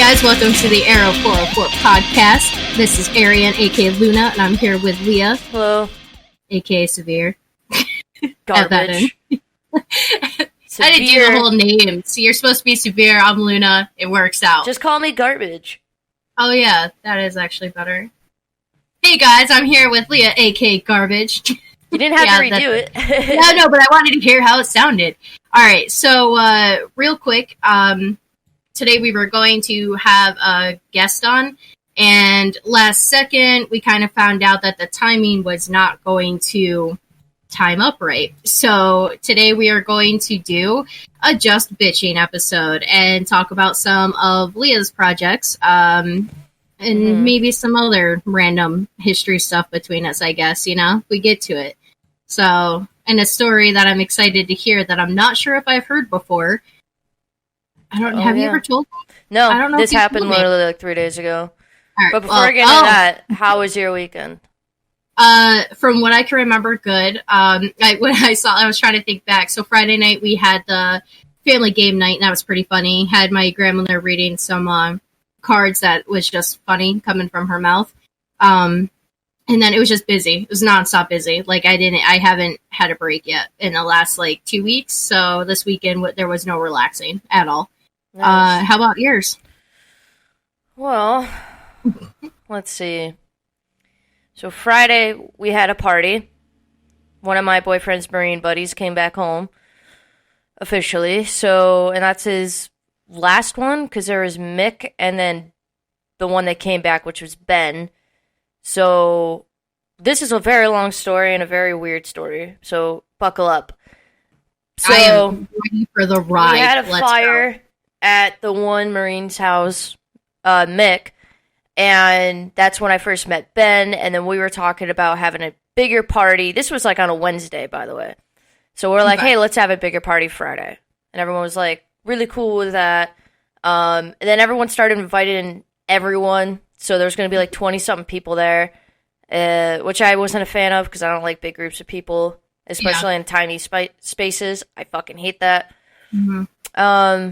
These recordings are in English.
guys, welcome to the Arrow 404 podcast. This is Ariann, aka Luna, and I'm here with Leah. Hello. Aka Severe. Garbage. I didn't do the whole name. So you're supposed to be Severe, I'm Luna, it works out. Just call me Garbage. Oh yeah, that is actually better. Hey guys, I'm here with Leah, aka Garbage. You didn't have to redo it. No, but I wanted to hear how it sounded. Alright, so real quick, today we were going to have a guest on, and last second we kind of found out that the timing was not going to time up right. So today we are going to do a Just Bitching episode and talk about some of Leah's projects, and maybe some other random history stuff between us, I guess, we get to it. So, and a story that I'm excited to hear that I'm not sure if I've heard before. Have you ever told me? No, I don't know this happened literally like 3 days ago. Right, but before I get into that, how was your weekend? From what I can remember, good. I was trying to think back. So Friday night we had the family game night, and that was pretty funny. Had my grandmother reading some cards that was just funny coming from her mouth. And then it was just busy. It was nonstop busy. Like I haven't had a break yet in the last 2 weeks. So this weekend there was no relaxing at all. Nice. How about yours? Well, let's see. So Friday we had a party. One of my boyfriend's Marine buddies came back home officially. So, and that's his last one because there was Mick and then the one that came back, which was Ben. So this is a very long story and a very weird story. So buckle up. So I am ready for the ride. We had a fire at the one Marine's house, Mick, and that's when I first met Ben, and then we were talking about having a bigger party. This was on a Wednesday, by the way. So we're like, hey, let's have a bigger party Friday. And everyone was really cool with that. And then everyone started inviting everyone. So there's going to be 20-something people there, which I wasn't a fan of because I don't like big groups of people, especially in tiny spaces. I fucking hate that. Mm-hmm.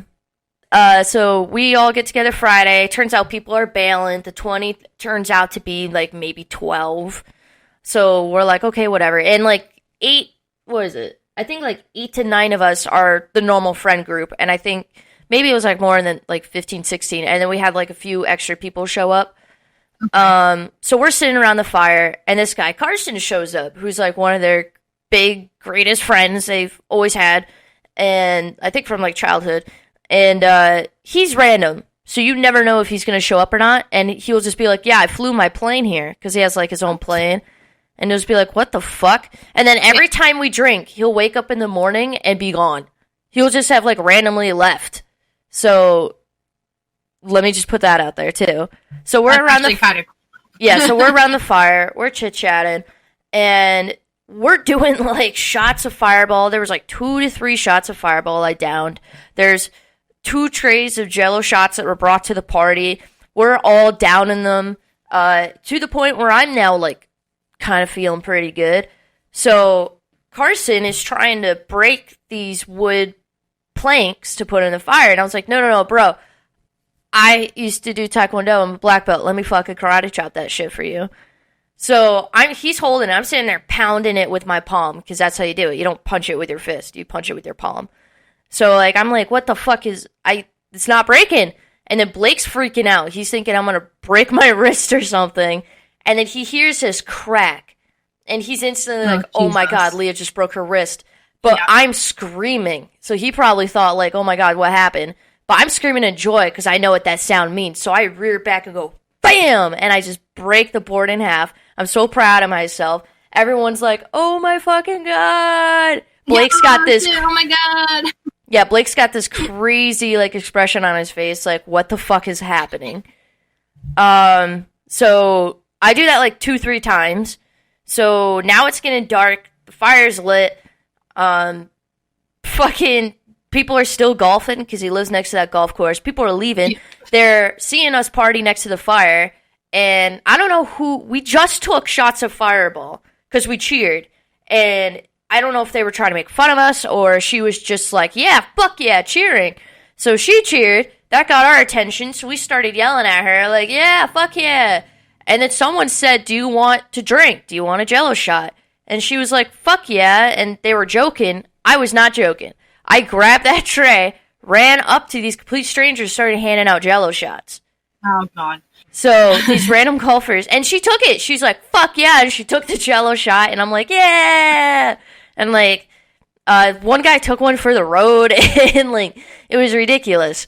So we all get together Friday. Turns out people are bailing. The 20 turns out to be maybe 12. So we're like, okay, whatever. And 8, what is it? I think 8 to 9 of us are the normal friend group. And I think maybe it was more than 15, 16. And then we had a few extra people show up. Okay. So we're sitting around the fire, and this guy, Carson, shows up, who's one of their big, greatest friends they've always had. And I think from childhood. And he's random, so you never know if he's going to show up or not. And he'll just be yeah, I flew my plane here, because he has his own plane. And he'll just be what the fuck? And then every time we drink, he'll wake up in the morning and be gone. He'll just have randomly left. So let me just put that out there too. So we're around the so we're around the fire, we're chit-chatting, and we're doing shots of Fireball. There was 2 to 3 shots of Fireball I downed. There's 2 trays of Jell-O shots that were brought to the party. We're all downing them to the point where I'm now kind of feeling pretty good. So Carson is trying to break these wood planks to put in the fire, and I was no, bro. I used to do Taekwondo. I'm a black belt. Let me fucking karate chop that shit for you. So he's holding it. I'm sitting there pounding it with my palm, because that's how you do it. You don't punch it with your fist. You punch it with your palm. So, I'm what the fuck it's not breaking. And then Blake's freaking out. He's thinking I'm going to break my wrist or something. And then he hears this crack. And he's instantly oh my God, Leah just broke her wrist. But I'm screaming. So he probably thought oh my God, what happened? But I'm screaming in joy because I know what that sound means. So I rear back and go, bam! And I just break the board in half. I'm so proud of myself. Everyone's oh my fucking God. Blake's got this. Oh my God. Yeah, Blake's got this crazy, expression on his face, what the fuck is happening? So I do that, 2-3 times. So now it's getting dark, the fire's lit, fucking people are still golfing, because he lives next to that golf course. People are leaving. They're seeing us party next to the fire, and I don't know we just took shots of Fireball, because we cheered, and I don't know if they were trying to make fun of us, or she was just yeah, fuck yeah, cheering. So she cheered. That got our attention. So we started yelling at her, like, yeah, fuck yeah. And then someone said, do you want to drink? Do you want a Jell-O shot? And she was like, fuck yeah. And they were joking. I was not joking. I grabbed that tray, ran up to these complete strangers, started handing out Jell-O shots. Oh, God. So these random golfers, and she took it. She's like, fuck yeah. And she took the Jell-O shot, and I'm like, yeah. And, like, one guy took one for the road, and, like, it was ridiculous.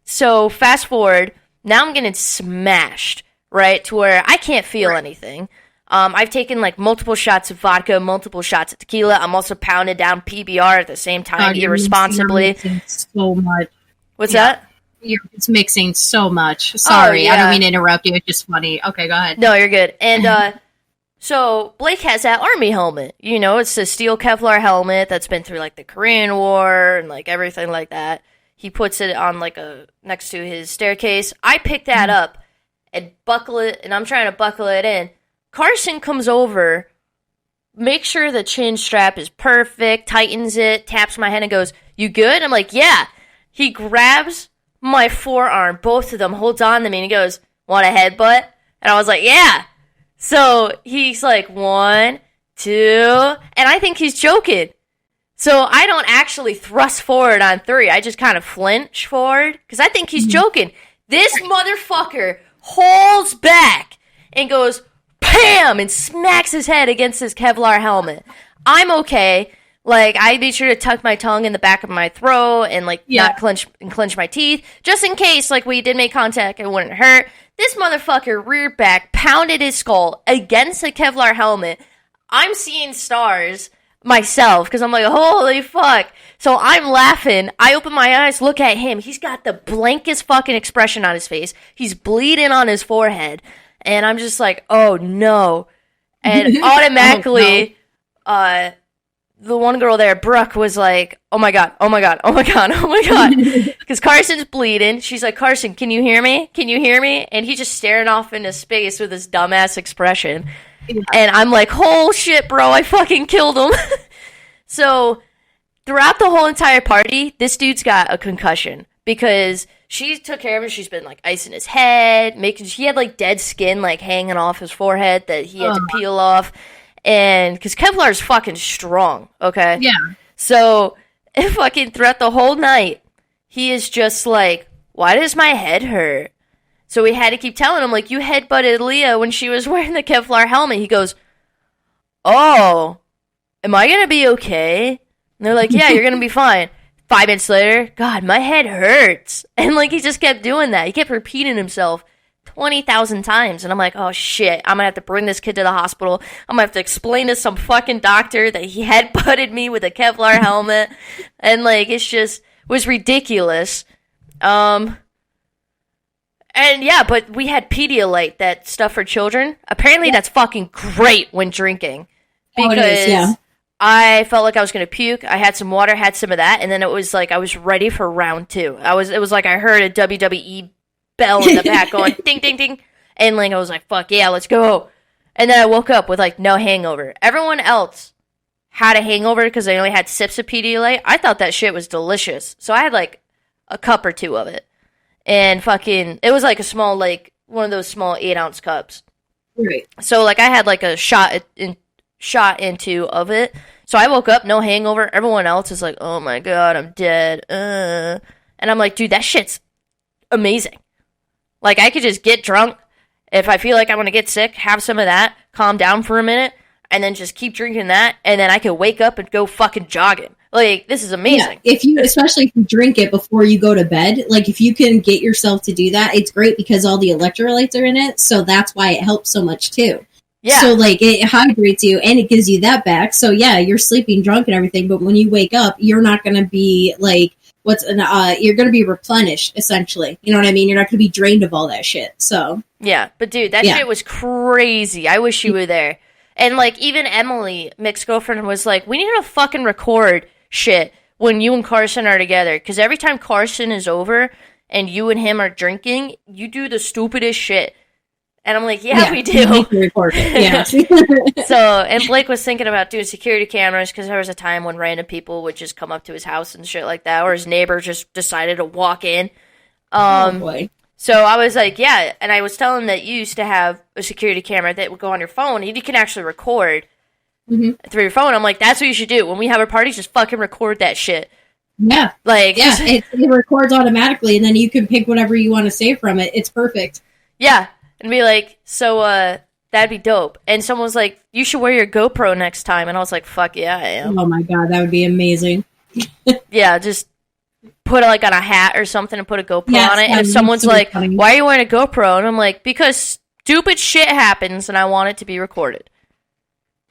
So fast forward, now I'm getting smashed, right, to where I can't feel anything. I've taken, like, multiple shots of vodka, multiple shots of tequila. I'm also pounded down PBR at the same time, irresponsibly. So much. What's that? You're just mixing so much. Sorry, I don't mean to interrupt you. It's just funny. Okay, go ahead. No, you're good. And, so Blake has that army helmet. You know, it's a steel Kevlar helmet that's been through, like, the Korean War and, like, everything like that. He puts it on, like, next to his staircase. I pick that up and buckle it, and I'm trying to buckle it in. Carson comes over, makes sure the chin strap is perfect, tightens it, taps my head and goes, you good? I'm like, yeah. He grabs my forearm, both of them, holds on to me, and he goes, want a headbutt? And I was like, yeah. So he's like, 1, 2, and I think he's joking. So I don't actually thrust forward on 3. I just kind of flinch forward, because I think he's joking. This motherfucker holds back and goes, PAM! And smacks his head against his Kevlar helmet. I'm okay. Like, I made sure to tuck my tongue in the back of my throat and, like, not clench my teeth. Just in case, like, we did make contact, it wouldn't hurt. This motherfucker reared back, pounded his skull against the Kevlar helmet. I'm seeing stars myself, because I'm like, holy fuck. So I'm laughing. I open my eyes, look at him. He's got the blankest fucking expression on his face. He's bleeding on his forehead. And I'm just like, oh no. And automatically, the one girl there, Brooke, was like, oh my god, oh my god, oh my god, oh my god. Because Carson's bleeding. She's like, Carson, can you hear me? Can you hear me? And he's just staring off into space with this dumbass expression. And I'm like, oh shit, bro, I fucking killed him. So, throughout the whole entire party, this dude's got a concussion. Because she took care of him. She's been, like, icing his head. He had, like, dead skin, like, hanging off his forehead that he had to peel off. And, because Kevlar is fucking strong, okay? Yeah. So, fucking throughout the whole night, he is just like, why does my head hurt? So we had to keep telling him, like, you headbutted Leah when she was wearing the Kevlar helmet. He goes, oh, am I going to be okay? And they're like, yeah, you're going to be fine. 5 minutes later, God, my head hurts. And, like, he just kept doing that. He kept repeating himself 20,000 times. And I'm like, oh, shit, I'm going to have to bring this kid to the hospital. I'm going to have to explain to some fucking doctor that he headbutted me with a Kevlar helmet. And, like, it was ridiculous. And, yeah, but we had Pedialyte, that stuff for children. Apparently that's fucking great when drinking. Because I felt like I was going to puke. I had some water, had some of that, and then it was like I was ready for round 2. It was like I heard a WWE bell in the back going ding, ding, ding. And like I was like, fuck yeah, let's go. And then I woke up with like no hangover. Everyone else had a hangover because they only had sips of Pedialyte. I thought that shit was delicious. So I had like a cup or 2 of it. And fucking, it was like a small, like one of those small 8-ounce cups. Right. So like I had like a shot into of it. So I woke up, no hangover. Everyone else is like, oh my god, I'm dead. And I'm like, dude, that shit's amazing. Like, I could just get drunk. If I feel like I'm going to get sick, have some of that, calm down for a minute, and then just keep drinking that, and then I could wake up and go fucking jogging. Like, this is amazing. Yeah, especially if you drink it before you go to bed, like, if you can get yourself to do that, it's great because all the electrolytes are in it, so that's why it helps so much, too. Yeah. So, like, it hydrates you, and it gives you that back. So, yeah, you're sleeping drunk and everything, but when you wake up, you're not going to be, like, you're going to be replenished, essentially. You know what I mean? You're not going to be drained of all that shit, so. Yeah, but, dude, that shit was crazy. I wish you were there. And, like, even Emily, Mick's girlfriend, was like, we need to fucking record shit when you and Carson are together. Because every time Carson is over and you and him are drinking, you do the stupidest shit. And I'm like, yeah, we do. Record it. Yeah. So, and Blake was thinking about doing security cameras because there was a time when random people would just come up to his house and shit like that, or his neighbor just decided to walk in. Oh boy. So I was like, yeah, and I was telling him that you used to have a security camera that would go on your phone, and you can actually record through your phone. I'm like, that's what you should do. When we have our parties, just fucking record that shit. Yeah. Like, yeah, it records automatically, and then you can pick whatever you want to save from it. It's perfect. Yeah, and be like, so, that'd be dope. And someone was like, you should wear your GoPro next time. And I was like, fuck yeah, I am. Oh my god, that would be amazing. Yeah, just put it like on a hat or something and put a GoPro on it. And if someone's like, funny. why are you wearing a GoPro? And I'm like, because stupid shit happens and I want it to be recorded.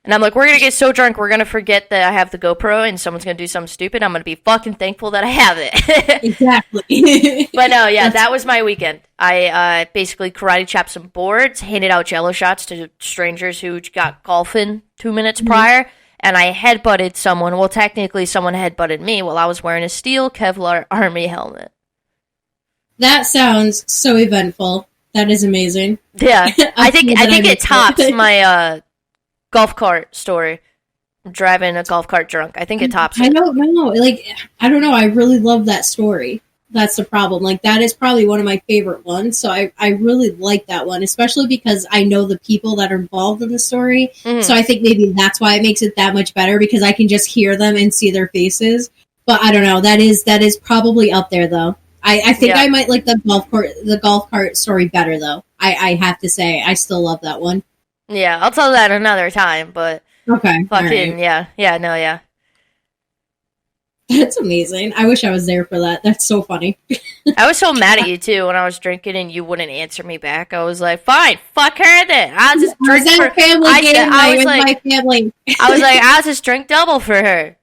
And I'm like, we're going to get so drunk, we're going to forget that I have the GoPro and someone's going to do something stupid. I'm going to be fucking thankful that I have it. Exactly. But no, yeah, that was my weekend. I basically karate chopped some boards, handed out jello shots to strangers who got golfing 2 minutes prior, and I headbutted someone. Well, technically, someone headbutted me while I was wearing a steel Kevlar army helmet. That sounds so eventful. That is amazing. Yeah, I think it tops my golf cart story. Driving a golf cart drunk. I think it tops it. I don't know. Like, I don't know. I really love that story. That's the problem. Like, that is probably one of my favorite ones. So I really like that one, especially because I know the people that are involved in the story. So I think maybe that's why it makes it that much better, because I can just hear them and see their faces. But I don't know. That is probably up there, though. I think I might like the golf cart story better, though. I have to say, I still love that one. Yeah, I'll tell that another time, but okay, fucking, right. yeah. That's amazing. I wish I was there for that. That's so funny. I was so mad at you, too, when I was drinking and you wouldn't answer me back. I was like, fine, fuck her then. I'll just drink for family game night with my family. I was like, I'll just drink double for her.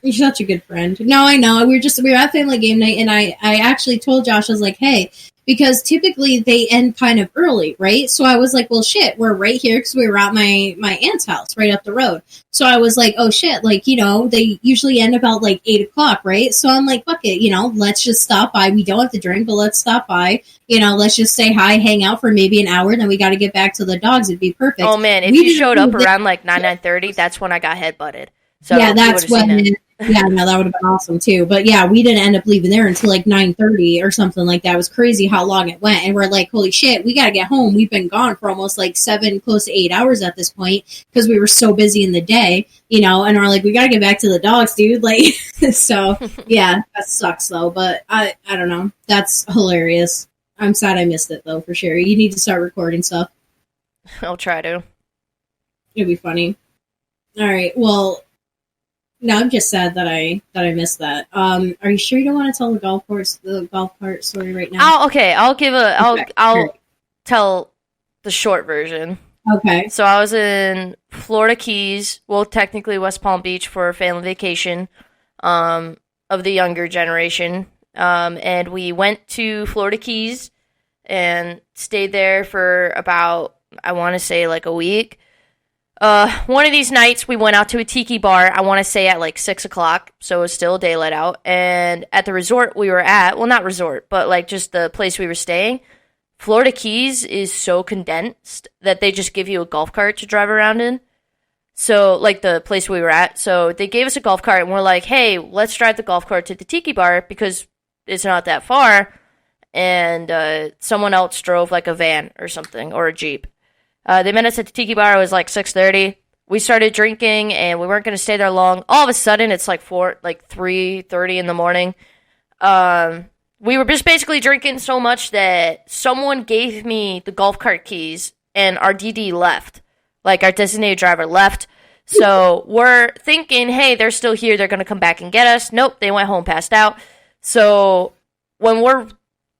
You're such a good friend. No, I know. We were at family game night, and I actually told Josh, I was like, hey, because typically they end kind of early, right? So I was like, well, shit, we're right here because we were at my aunt's house right up the road. So I was like, oh, shit, like, you know, they usually end about like 8 o'clock, right? So I'm like, fuck it, you know, let's just stop by. We don't have to drink, but let's stop by. You know, let's just say hi, hang out for maybe an hour, then we got to get back to the dogs. It'd be perfect. Oh, man, if you showed up around like 9:30, that's when I got headbutted. So yeah, that's when... Yeah, no, that would have been awesome too. But yeah, we didn't end up leaving there until like 9:30 or something like that. It was crazy how long it went. And we're like, holy shit, we got to get home. We've been gone for almost like 7, close to 8 hours at this point because we were so busy in the day, you know, and we're like, we got to get back to the dogs, dude. Like, so yeah, that sucks though. But I don't know. That's hilarious. I'm sad I missed it though, for sure. You need to start recording stuff. I'll try to. It'd be funny. All right. Well, no, I'm just sad that I missed that. Are you sure you don't want to tell the golf cart story right now? I'll tell the short version. Okay. So I was in Florida Keys, well, technically West Palm Beach, for a family vacation of the younger generation. And we went to Florida Keys and stayed there for about, I want to say, like a week. One of these nights, we went out to a tiki bar, I want to say at like 6 o'clock, so it was still daylight out, and at the resort we were at, well, not resort, but like just the place we were staying, Florida Keys is so condensed that they just give you a golf cart to drive around in, so, like the place we were at, so they gave us a golf cart, and we're like, hey, let's drive the golf cart to the tiki bar, because it's not that far, and someone else drove like a van or something, or a Jeep. They met us at the tiki bar. It was like 6:30. We started drinking, and we weren't going to stay there long. All of a sudden, it's like 3:30 in the morning. We were just basically drinking so much that someone gave me the golf cart keys, and our DD left. Like, our designated driver left. So we're thinking, hey, they're still here. They're going to come back and get us. Nope, they went home, passed out. So when we're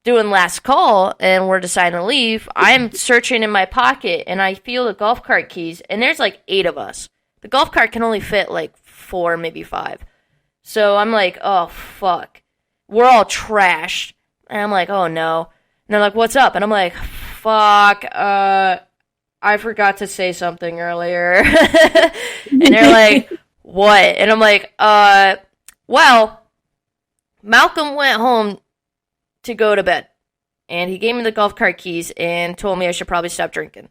doing last call and we're deciding to leave, I'm searching in my pocket and I feel the golf cart keys, and there's like 8 of us. The golf cart can only fit like 4, maybe 5. So I'm like, oh fuck. We're all trashed. And I'm like, oh no. And they're like, what's up? And I'm like, fuck, I forgot to say something earlier. And they're like, what? And I'm like, well, Malcolm went home to go to bed. and he gave me the golf cart keys and told me I should probably stop drinking.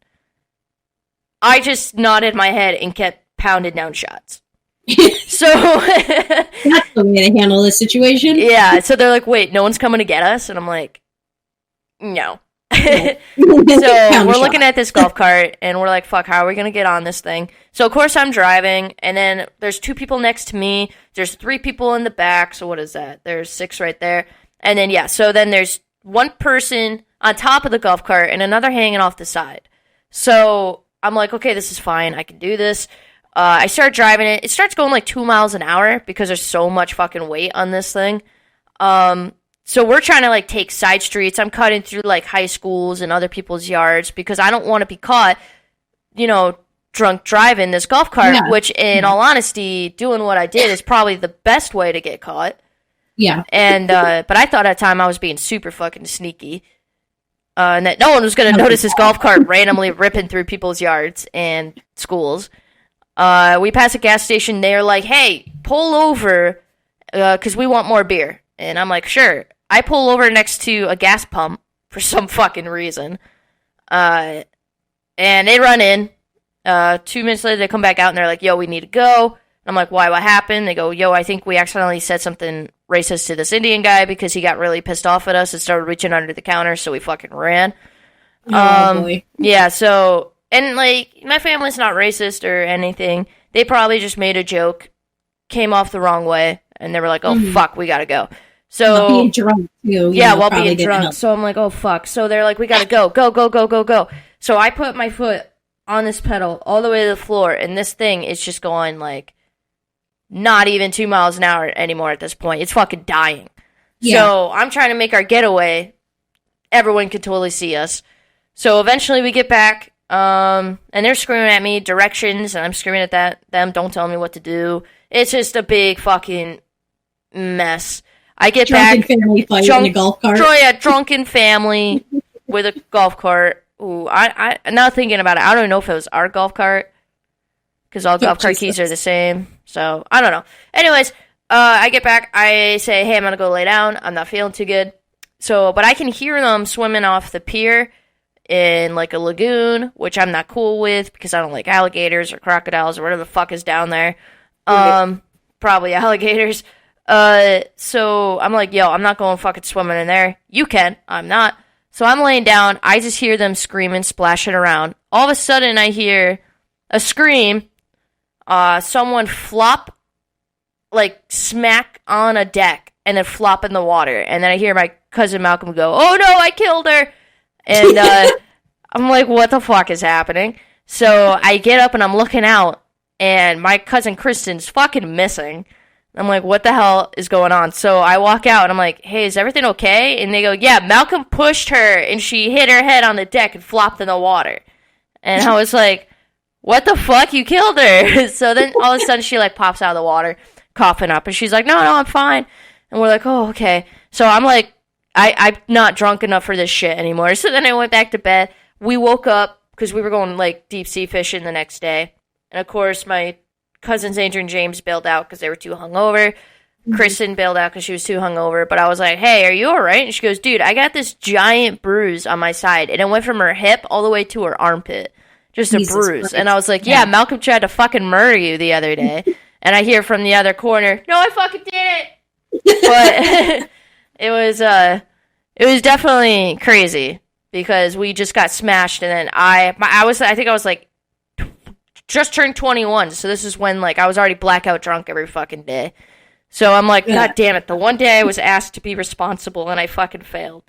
I just nodded my head and kept pounding down shots. So that's the way to handle this situation. Yeah, so they're like, wait, no one's coming to get us? And I'm like, no. So we're looking at this golf cart, and we're like, fuck, how are we going to get on this thing? So, of course, I'm driving, and then there's 2 people next to me. There's 3 people in the back, so what is that? There's 6 right there. And then, yeah, so then there's 1 person on top of the golf cart and another hanging off the side. So I'm like, okay, this is fine. I can do this. I start driving it. It starts going like 2 miles an hour because there's so much fucking weight on this thing. So we're trying to like take side streets. I'm cutting through like high schools and other people's yards because I don't want to be caught, drunk driving this golf cart, which in all honesty, doing what I did is probably the best way to get caught. Yeah. And, but I thought at the time I was being super fucking sneaky. And that no one was going to notice this golf cart randomly ripping through people's yards and schools. We pass a gas station. They're like, hey, pull over because we want more beer. And I'm like, sure. I pull over next to a gas pump for some fucking reason. And they run in. 2 minutes later, they come back out and they're like, yo, we need to go. I'm like, why? What happened? They go, yo, I think we accidentally said something racist to this Indian guy because he got really pissed off at us and started reaching under the counter, so we fucking ran. Boy. Yeah, so, and like, my family's not racist or anything. They probably just made a joke, came off the wrong way, and they were like, oh, fuck, we gotta go. So, while being drunk, too. Yeah, while being drunk. So I'm like, oh, fuck. So they're like, we gotta go, go, go, go, go, go. So I put my foot on this pedal all the way to the floor, and this thing is just going, like, not even 2 miles an hour anymore at this point. It's fucking dying. Yeah. So I'm trying to make our getaway. Everyone could totally see us. So eventually we get back, and they're screaming at me directions, and I'm screaming at them, don't tell me what to do. It's just a big fucking mess. I get drunken back. Family fight in a golf cart. Drunken family with a golf cart. Ooh, I'm not thinking about it. I don't even know if it was our golf cart. Because all golf cart keys are the same. So, I don't know. Anyways, I get back. I say, hey, I'm going to go lay down. I'm not feeling too good. So, but I can hear them swimming off the pier in, like, a lagoon, which I'm not cool with because I don't like alligators or crocodiles or whatever the fuck is down there. Probably alligators. So, I'm like, yo, I'm not going fucking swimming in there. You can. I'm not. So, I'm laying down. I just hear them screaming, splashing around. All of a sudden, I hear a scream. Someone flop, like, smack on a deck, and then flop in the water. And then I hear my cousin Malcolm go, oh no, I killed her! And, I'm like, what the fuck is happening? So I get up and I'm looking out, and my cousin Kristen's fucking missing. I'm like, what the hell is going on? So I walk out, and I'm like, hey, is everything okay? And they go, yeah, Malcolm pushed her, and she hit her head on the deck and flopped in the water. And I was like, what the fuck? You killed her. So then all of a sudden she like pops out of the water, coughing up, and she's like, no, I'm fine. And we're like, oh, okay. So I'm like, I'm not drunk enough for this shit anymore. So then I went back to bed. We woke up because we were going like deep sea fishing the next day. And of course my cousins Adrian and James bailed out because they were too hungover. Kristen bailed out because she was too hungover. But I was like, hey, are you all right? And she goes, dude, I got this giant bruise on my side. And it went from her hip all the way to her armpit. Just a Jesus bruise. Christ. And I was like, yeah, Malcolm tried to fucking murder you the other day. And I hear from the other corner, no, I fucking did it. But it was definitely crazy because we just got smashed. And then I think I was like, just turned 21. So this is when like I was already blackout drunk every fucking day. So I'm like, God damn it. The one day I was asked to be responsible and I fucking failed.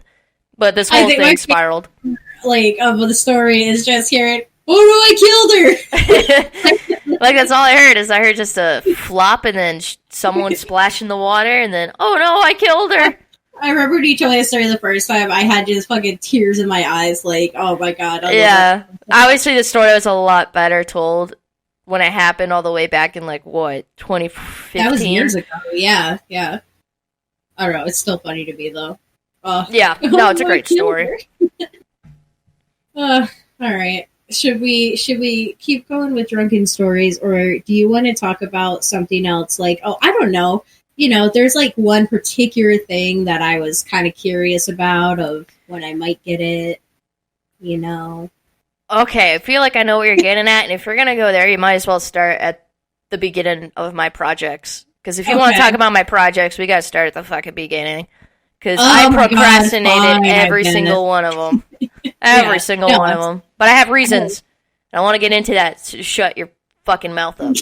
But this whole thing spiraled. Like, of the story is just hearing, oh no, I killed her! Like, that's all I heard, is I heard just a flop and then someone splash in the water and then, oh no, I killed her! I remember when you told me the story the first time, I had just fucking tears in my eyes, like, oh my god. Yeah. Obviously the story was a lot better told when it happened all the way back in, like, what, 2015? That was years ago, yeah. I don't know, it's still funny to me, though. Yeah, no, it's a great story. Alright. Should we keep going with drunken stories, or do you want to talk about something else? Like, oh, I don't know. there's like one particular thing that I was kind of curious about of when I might get it, Okay, I feel like I know what you're getting at, and if you're gonna go there, you might as well start at the beginning of my projects. Because if you want to talk about my projects, we gotta start at the fucking beginning. Because I procrastinated every single one of them. Every single one of them. But I have reasons. I don't want to get into that, so shut your fucking mouth up.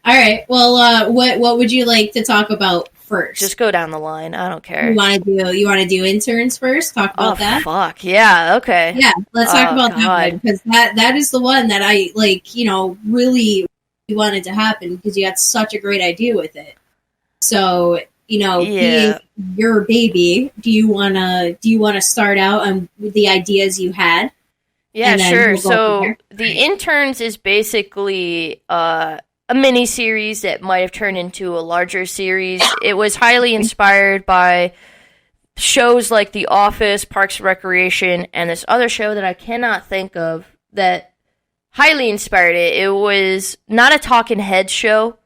All right. Well, what would you like to talk about first? Just go down the line. I don't care. You want to do interns first? Talk about that. Fuck yeah. Okay. Yeah, let's talk about that one, because that is the one that I really wanted to happen, because you had such a great idea with it. So being your baby, do you wanna start out on the ideas you had? Yeah, sure. So the interns is basically a mini series that might have turned into a larger series. It was highly inspired by shows like The Office, Parks and Recreation, and this other show that I cannot think of that highly inspired it. It was not a talking head show.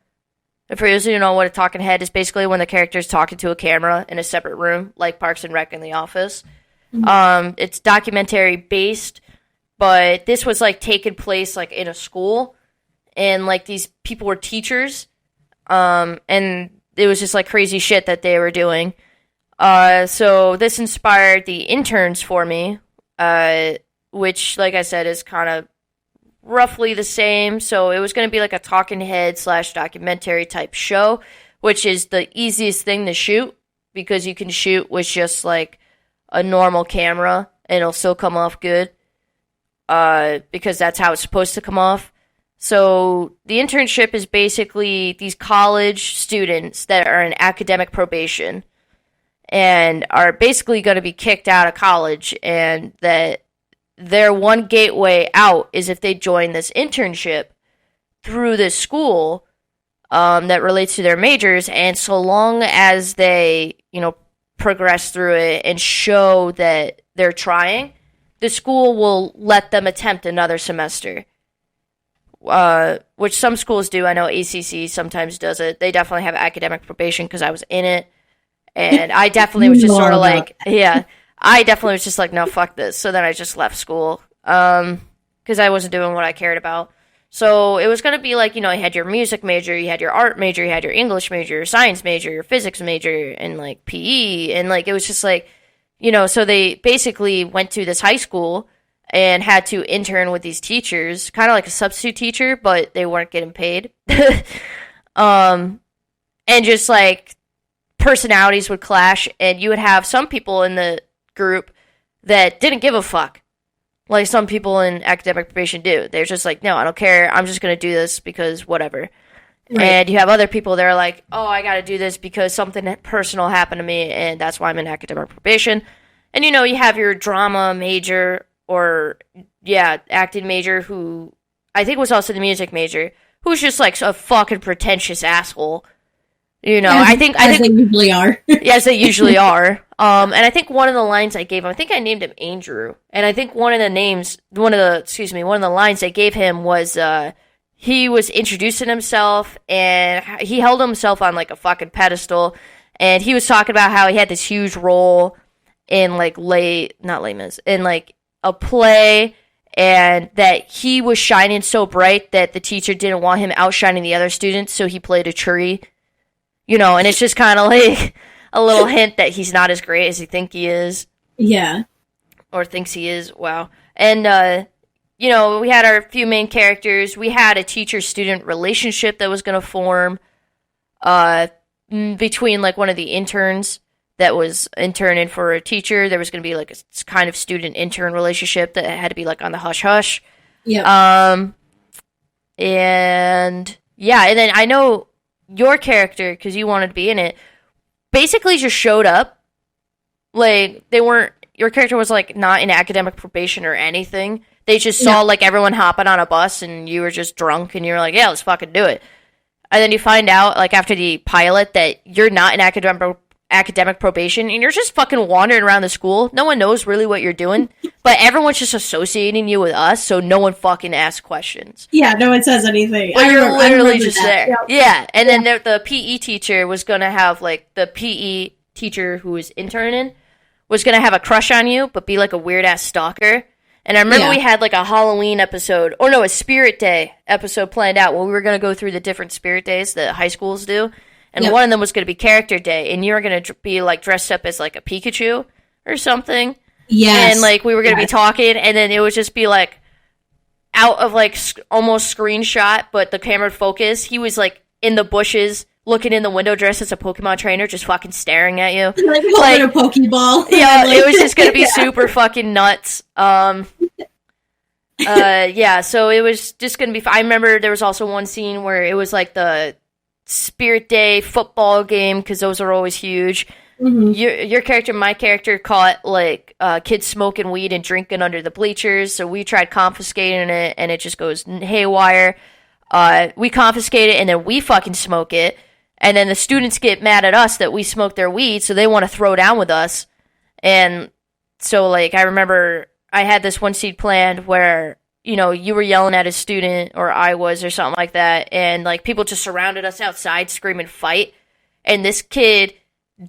For those of you who know what a talking head is, basically when the character's talking to a camera in a separate room, like Parks and Rec and The Office. Mm-hmm. It's documentary based, but this was like taking place like in a school, and like these people were teachers, and it was just like crazy shit that they were doing. So this inspired the interns for me, which, like I said, is kind of roughly the same. So it was going to be like a talking head / documentary type show, which is the easiest thing to shoot, because you can shoot with just like a normal camera and it'll still come off good, because that's how it's supposed to come off. So the internship is basically these college students that are in academic probation and are basically going to be kicked out of college, and that their one gateway out is if they join this internship through this school that relates to their majors. And so long as they, progress through it and show that they're trying, the school will let them attempt another semester. Which some schools do. I know ACC sometimes does it. They definitely have academic probation, because I was in it. And I definitely was just sort of like, I definitely was just like, no, fuck this. So then I just left school, because I wasn't doing what I cared about. So it was going to be like, you had your music major, you had your art major, you had your English major, your science major, your physics major, and like PE. And like, it was just like, so they basically went to this high school and had to intern with these teachers, kind of like a substitute teacher, but they weren't getting paid. And just like personalities would clash, and you would have some people in the group that didn't give a fuck, like some people in academic probation do. They're just like, no, I don't care, I'm just going to do this because whatever. Right. And you have other people that are like, oh, I got to do this because something personal happened to me, and that's why I'm in academic probation. And you have your drama major, or acting major, who I think was also the music major, who's just like a fucking pretentious asshole. I think they usually are. Yes, they usually are. And I think one of the lines I gave him, I think I named him Andrew, and I think one of the lines I gave him was he was introducing himself, and he held himself on like a fucking pedestal, and he was talking about how he had this huge role in like in like a play, and that he was shining so bright that the teacher didn't want him outshining the other students, so he played a tree. And it's just kind of like a little hint that he's not as great as he thinks he is. Yeah. Or thinks he is. Wow. And, we had our few main characters. We had a teacher-student relationship that was going to form between, like, one of the interns that was interning for a teacher. There was going to be, like, a kind of student-intern relationship that had to be, like, on the hush-hush. Yeah. And then I know your character, because you wanted to be in it, basically just showed up. Like, your character was like not in academic probation or anything. They just saw like everyone hopping on a bus, and you were just drunk, and you were like, yeah, let's fucking do it. And then you find out, like, after the pilot, that you're not in academic probation, and you're just fucking wandering around the school. No one knows really what you're doing, but everyone's just associating you with us, so no one fucking asks questions. Yeah, no one says anything. But you're literally just there. Yeah, and then the PE teacher was going to have, like, the PE teacher who was interning was going to have a crush on you, but be, like, a weird-ass stalker. And I remember we had, like, a Halloween episode, or no, a Spirit Day episode planned out where we were going to go through the different Spirit Days that high schools do. And one of them was going to be Character Day, and you were going to be, like, dressed up as, like, a Pikachu or something. Yes. And, like, we were going to be talking, and then it would just be, like, out of, like, almost screenshot, but the camera would focus. He was, like, in the bushes, looking in the window dressed as a Pokemon trainer, just fucking staring at you. Like holding a Pokeball. Yeah, it was just going to be super fucking nuts. Yeah, so it was just going to be... I remember there was also one scene where it was, like, the Spirit Day football game, because those are always huge. Mm-hmm. Your character, my character, caught, like, kids smoking weed and drinking under the bleachers, so we tried confiscating it, and it just goes haywire. We confiscate it, and then we fucking smoke it, and then the students get mad at us that we smoked their weed, so they want to throw down with us. And so, like, I remember I had this one scene planned where, you know, you were yelling at a student, or I was, or something like that, and, like, people just surrounded us outside screaming fight, and this kid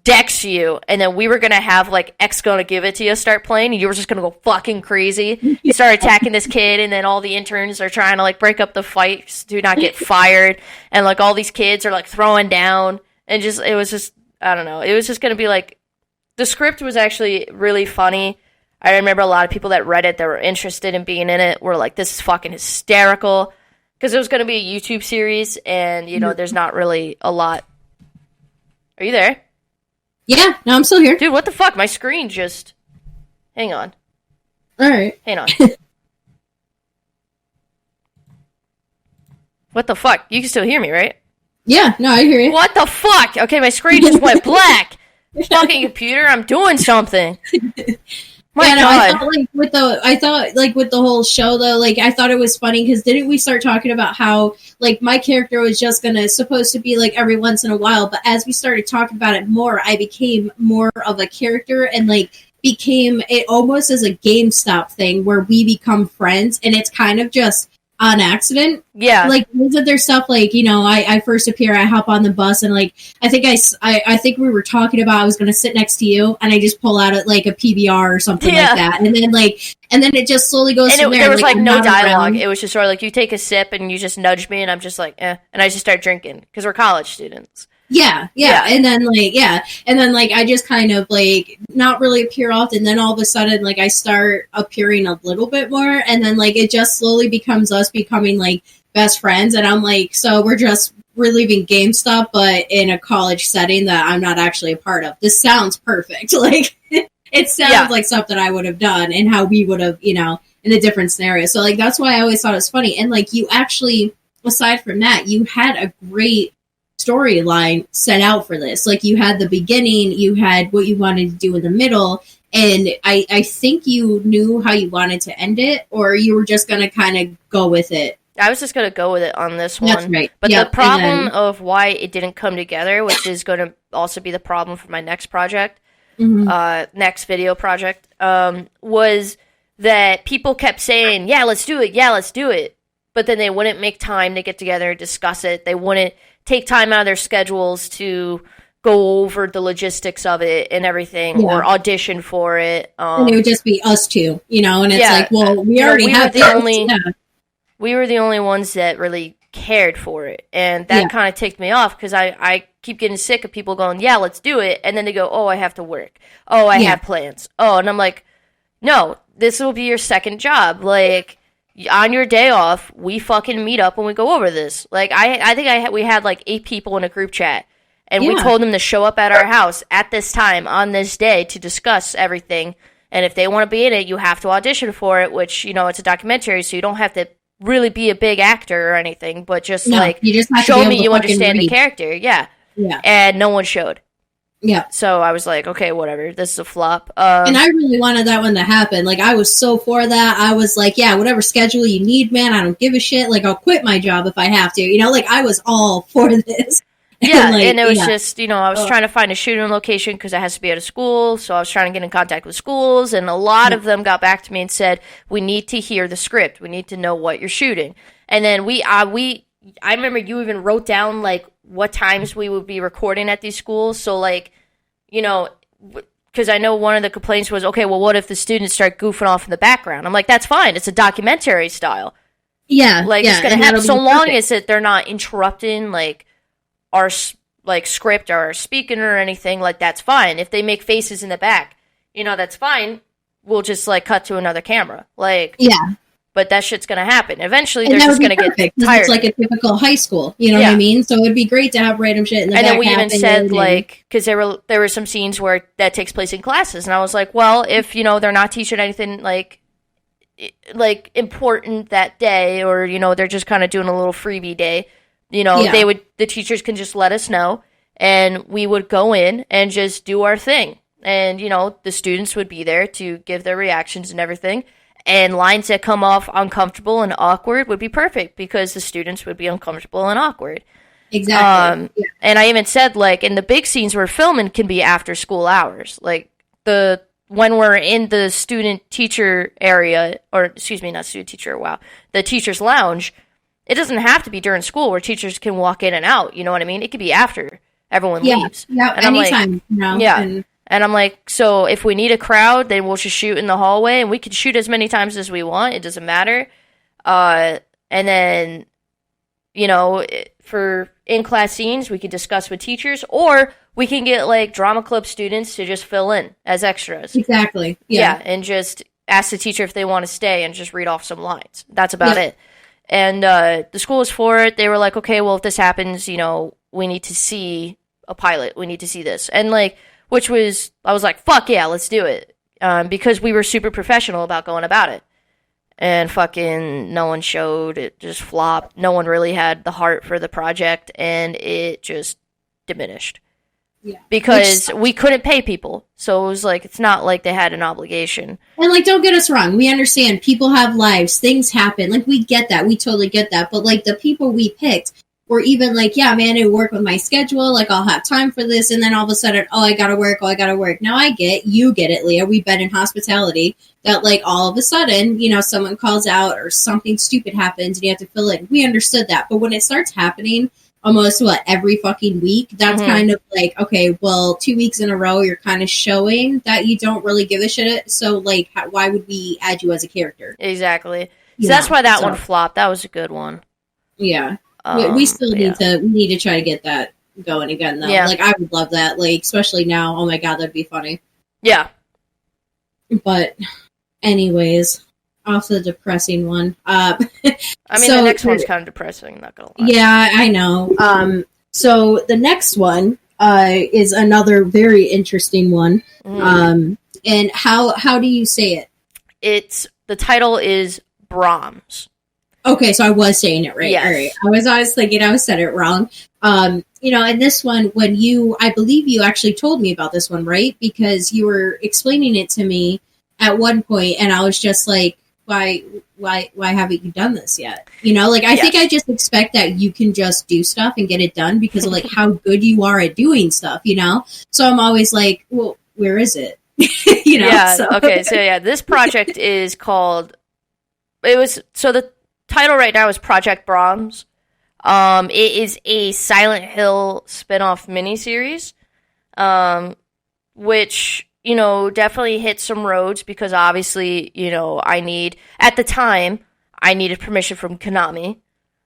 decks you, and then we were gonna have, like, X Gonna Give It To You start playing, and you were just gonna go fucking crazy. You start attacking this kid, and then all the interns are trying to, like, break up the fight to not get fired, and, like, all these kids are, like, throwing down, and just, it was just, I don't know, it was just gonna be, like, the script was actually really funny. I remember a lot of people that read it that were interested in being in it were like, this is fucking hysterical, because it was gonna be a YouTube series, and, you know, there's not really a lot. Are you there? Yeah, no, I'm still here. Dude, what the fuck? My screen just... Hang on. Alright. Hang on. What the fuck? You can still hear me, right? Yeah, no, I hear you. What the fuck? Okay, my screen just went black. Fucking computer, I'm doing something. My God. I thought with the whole show though, like, I thought it was funny because didn't we start talking about how, like, my character was just supposed to be like every once in a while, but as we started talking about it more, I became more of a character and, like, became it almost as a GameStop thing where we become friends, and it's kind of just on accident. Yeah. Like, isn't there stuff like, you know, I first appear, I hop on the bus, and, like, I think we were talking about I was going to sit next to you, and I just pull out like a PBR or something like that, and then it just slowly goes from there. There was, like, no dialogue. It was just sort of like, you take a sip, and you just nudge me, and I'm just like, eh, and I just start drinking, because we're college students. Yeah. And then, like, I just kind of, like, not really appear often. Then all of a sudden, like, I start appearing a little bit more. And then, like, it just slowly becomes us becoming, like, best friends. And I'm like, so we're leaving GameStop, but in a college setting that I'm not actually a part of. This sounds perfect. Like, it sounds like something I would have done and how we would have, you know, in a different scenario. So, like, that's why I always thought it was funny. And, like, you actually, aside from that, you had a great storyline set out for this. Like, you had the beginning, you had what you wanted to do in the middle, and I think you knew how you wanted to end it, or you were just going to kind of go with it. I was just going to go with it on this one. That's right. But the problem of why it didn't come together, which is going to also be the problem for my next project, next video project, was that people kept saying, yeah, let's do it. But then they wouldn't make time to get together and discuss it. They wouldn't take time out of their schedules to go over the logistics of it and everything, or audition for it. And it would just be us two, you know, and it's like, well, we already have we were the only ones that really cared for it. And that kind of ticked me off, because I keep getting sick of people going, yeah, let's do it. And then they go, oh, I have to work. Oh, I have plans. Oh, and I'm like, no, this will be your second job. Like, on your day off, we fucking meet up and we go over this. Like, I think we had like 8 people in a group chat, and we told them to show up at our house at this time on this day to discuss everything. And if they want to be in it, you have to audition for it, which, you know, it's a documentary, so you don't have to really be a big actor or anything, but just you just show me you understand the character. Yeah. And no one showed. Yeah. So I was like, okay, whatever. This is a flop. And I really wanted that one to happen. Like, I was so for that. I was like, yeah, whatever schedule you need, man. I don't give a shit. Like, I'll quit my job if I have to. You know, like, I was all for this. Yeah, like, and it was just, I was trying to find a shooting location because it has to be at a school, so I was trying to get in contact with schools, and a lot of them got back to me and said, we need to hear the script, we need to know what you're shooting. And then I remember you even wrote down, like, what times we would be recording at these schools, so, like, because I know one of the complaints was, okay, well, what if the students start goofing off in the background? I'm like, that's fine, it's a documentary style. Yeah. Like, it's going to happen so long as that they're not interrupting, like, our script or speaking or anything, like, that's fine. If they make faces in the back, that's fine. We'll just, like, cut to another camera. Like, yeah. But that shit's gonna happen. Eventually, they're just gonna get tired. It's like a typical high school, you know what I mean? So it'd be great to have random shit in the back. And then we even said, like, because there were some scenes where that takes place in classes, and I was like, well, if they're not teaching anything like important that day, or they're just kind of doing a little freebie day. The teachers can just let us know, and we would go in and just do our thing. And, the students would be there to give their reactions and everything. And lines that come off uncomfortable and awkward would be perfect because the students would be uncomfortable and awkward. Exactly. And I even said, like, in the big scenes we're filming can be after school hours. Like, when we're in the student-teacher area, or, excuse me, not student-teacher, wow, the teacher's lounge, it doesn't have to be during school where teachers can walk in and out, you know what I mean? It could be after everyone leaves. Yeah, and anytime. And I'm like, so if we need a crowd, then we'll just shoot in the hallway, and we can shoot as many times as we want. It doesn't matter. And then, for in-class scenes, we could discuss with teachers, or we can get, like, drama club students to just fill in as extras. Exactly. Yeah, and just ask the teacher if they want to stay and just read off some lines. That's about it. And the school was for it. They were like, okay, well, if this happens, we need to see a pilot. We need to see this. And, like, I was like, fuck yeah, let's do it. Because we were super professional about going about it. And fucking no one showed. It just flopped. No one really had the heart for the project, and it just diminished. Yeah. Because we couldn't pay people. So it was like, it's not like they had an obligation. And, like, don't get us wrong. We understand people have lives. Things happen. Like, we get that. We totally get that. But, like, the people we picked were even like, yeah, man, it work with my schedule. Like, I'll have time for this. And then all of a sudden, I gotta work. Now you get it, Leah. We've been in hospitality that, like, all of a sudden, someone calls out or something stupid happens and you have to fill in. We understood that. But when it starts happening almost every fucking week, that's kind of like, okay, well, 2 weeks in a row you're kind of showing that you don't really give a shit, so, like, why would we add you as a character? Exactly. So that's why that one flopped. That was a good one. Yeah. We still need to try to get that going again, though. Like, I would love that, like, especially now. Oh my god, that'd be funny. Yeah. But anyways, off the depressing one. The next one's kind of depressing, not gonna lie. Yeah, I know. So the next one is another very interesting one. And how do you say it? The title is Brahms. Okay, so I was saying it right. Yes. All right. I was thinking I said it wrong. And this one, I believe you actually told me about this one, right? Because you were explaining it to me at one point, and I was just like, why haven't you done this yet? I think I just expect that you can just do stuff and get it done because of, like, how good you are at doing stuff, So I'm always like, well, where is it? Yeah. So. Okay. So yeah, this project is called. The title right now is Project Brahms. It is a Silent Hill spin-off miniseries, which, definitely hit some roads because obviously, at the time, I needed permission from Konami.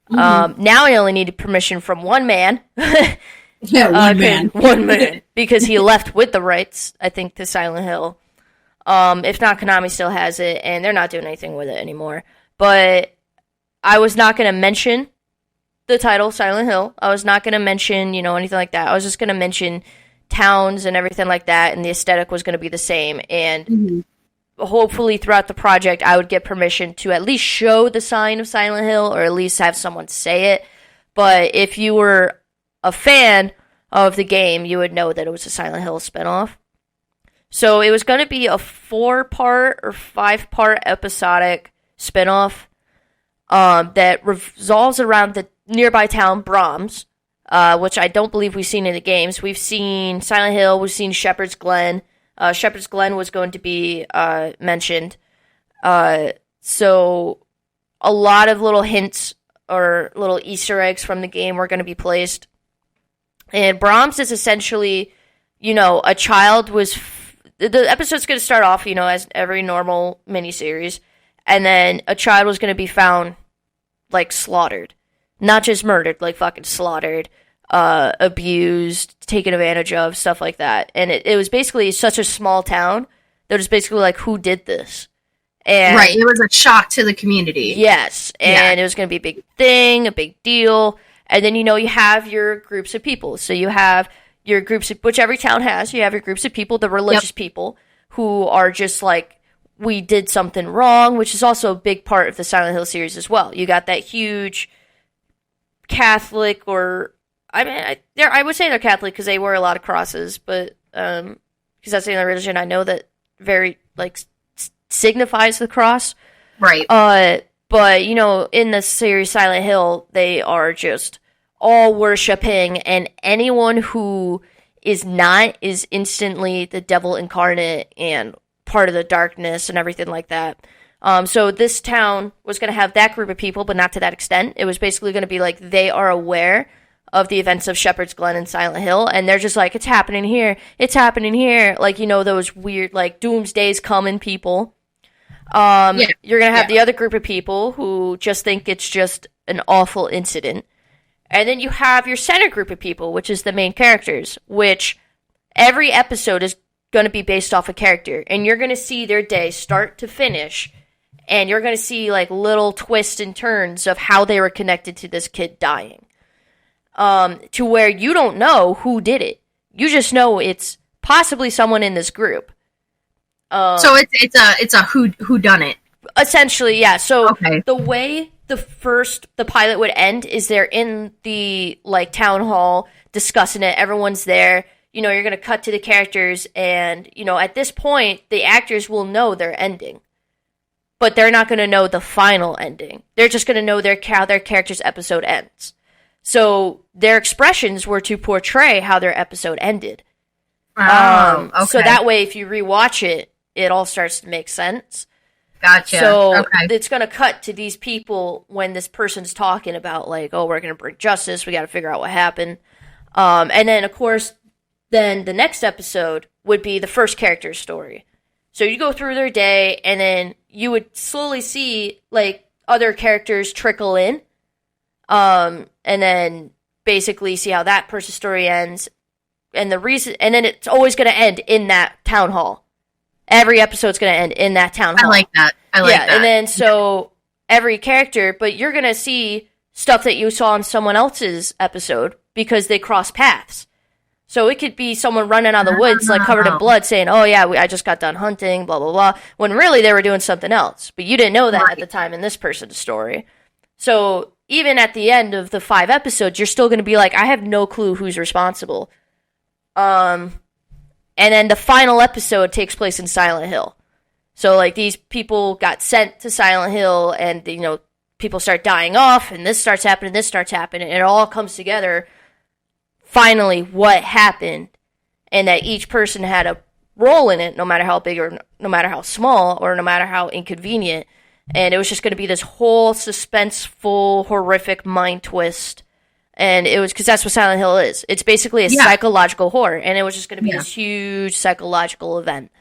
Now I only needed permission from one man. One man. Because he left with the rights, I think, to Silent Hill. If not, Konami still has it, and they're not doing anything with it anymore. But I was not going to mention the title, Silent Hill. I was not going to mention, anything like that. I was just going to mention towns and everything like that, and the aesthetic was going to be the same. And hopefully throughout the project, I would get permission to at least show the sign of Silent Hill, or at least have someone say it. But if you were a fan of the game, you would know that it was a Silent Hill spinoff. So it was going to be a 4-part or 5-part episodic spinoff that revolves around the nearby town Brahms. which I don't believe we've seen in the games. We've seen Silent Hill, we've seen Shepherd's Glen. Shepherd's Glen was going to be mentioned. So a lot of little hints or little Easter eggs from the game were going to be placed. And Brahms is essentially, a child was... the episode's going to start off, as every normal miniseries. And then a child was going to be found, slaughtered. Not just murdered, fucking slaughtered, abused, taken advantage of, stuff like that. And it was basically such a small town that it was basically who did this? And right, it was a shock to the community. Yes, and it was going to be a big thing, a big deal. And then, you have your groups of people. So you have your groups, which every town has, you have your groups of people, the religious people, who are just we did something wrong, which is also a big part of the Silent Hill series as well. You got that huge Catholic, or I would say they're Catholic because they wear a lot of crosses, but because that's the only religion I know that very signifies the cross, right? But in the series Silent Hill, they are just all worshiping, and anyone who is not is instantly the devil incarnate and part of the darkness and everything like that. So this town was going to have that group of people, but not to that extent. It was basically going to be they are aware of the events of Shepherd's Glen and Silent Hill, and they're just it's happening here, it's happening here. Those weird, doomsday's coming people. You're going to have the other group of people who just think it's just an awful incident. And then you have your center group of people, which is the main characters, which every episode is going to be based off a character, and you're going to see their day start to finish, and you're going to see little twists and turns of how they were connected to this kid dying, to where you don't know who did it. You just know it's possibly someone in this group. So it's a who done it, essentially. Yeah. So okay. The way the pilot would end is they're in the town hall discussing it. Everyone's there. You're going to cut to the characters, and, at this point, the actors will know their ending. But they're not going to know the final ending. They're just going to know how their character's episode ends. So their expressions were to portray how their episode ended. Okay. So that way, if you rewatch it, it all starts to make sense. Gotcha. So it's going to cut to these people when this person's talking about, we're going to bring justice. We got to figure out what happened. And then, of course... then the next episode would be the first character's story. So you go through their day, and then you would slowly see, other characters trickle in. And then basically see how that person's story ends. And then it's always going to end in that town hall. Every episode's going to end in that town hall. I like that. that. And then so every character, but you're going to see stuff that you saw in someone else's episode because they cross paths. So it could be someone running out of the woods, covered in blood, saying, oh, yeah, I just got done hunting, blah, blah, blah, when really they were doing something else. But you didn't know that at the time in this person's story. So even at the end of the 5 episodes, you're still going to be I have no clue who's responsible. And then the final episode takes place in Silent Hill. So, these people got sent to Silent Hill, and, people start dying off, and this starts happening, and it all comes together. Finally, what happened, and that each person had a role in it, no matter how big or no matter how small or no matter how inconvenient. And it was just going to be this whole suspenseful, horrific mind twist. And it was because that's what Silent Hill is. It's basically a psychological horror, and it was just going to be this huge psychological event.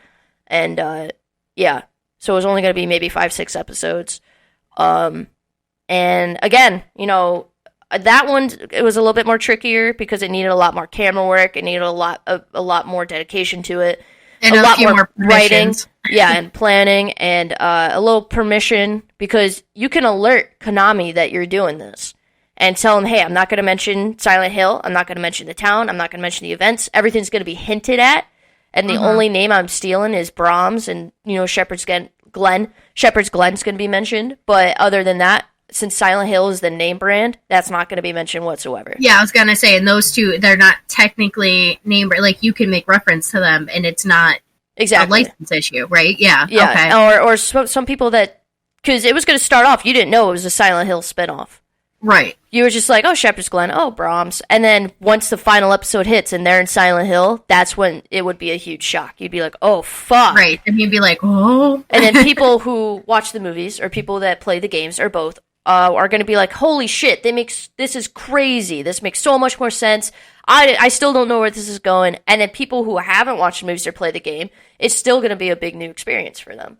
And so it was only going to be maybe 5-6 episodes. And again, that one, it was a little bit more trickier because it needed a lot more camera work. It needed a lot more dedication to it. And a lot more writing. And planning, and a little permission, because you can alert Konami that you're doing this and tell them, hey, I'm not going to mention Silent Hill. I'm not going to mention the town. I'm not going to mention the events. Everything's going to be hinted at. And the only name I'm stealing is Brahms, and, Shepherd's Glen. Shepherd's Glen's going to be mentioned. But other than that, since Silent Hill is the name brand, that's not going to be mentioned whatsoever. Yeah, I was going to say, and those two, they're not technically name brand. You can make reference to them, and it's not a license issue, right? Yeah. Okay. Or some people that, because it was going to start off, you didn't know it was a Silent Hill spinoff. Right. You were just like, oh, Shepherd's Glen, oh, Brahms. And then once the final episode hits and they're in Silent Hill, that's when it would be a huge shock. You'd be like, oh, fuck. Right. And you'd be like, oh. And then people who watch the movies or people that play the games or both are going to be like, holy shit, this is crazy. This makes so much more sense. I still don't know where this is going. And then people who haven't watched the movies or play the game, it's still going to be a big new experience for them.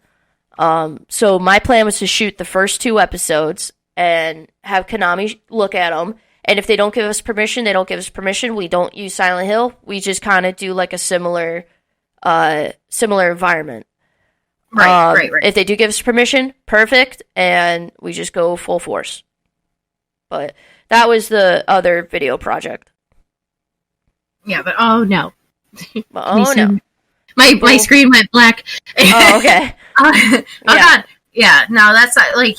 So my plan was to shoot the first 2 episodes and have Konami look at them. And if they don't give us permission, they don't give us permission. We don't use Silent Hill. We just kind of do like a similar environment. Right. If they do give us permission, perfect, and we just go full force. But that was the other video project. Yeah, but oh no. No. My screen went black. Oh, okay. God. Yeah, no, that's like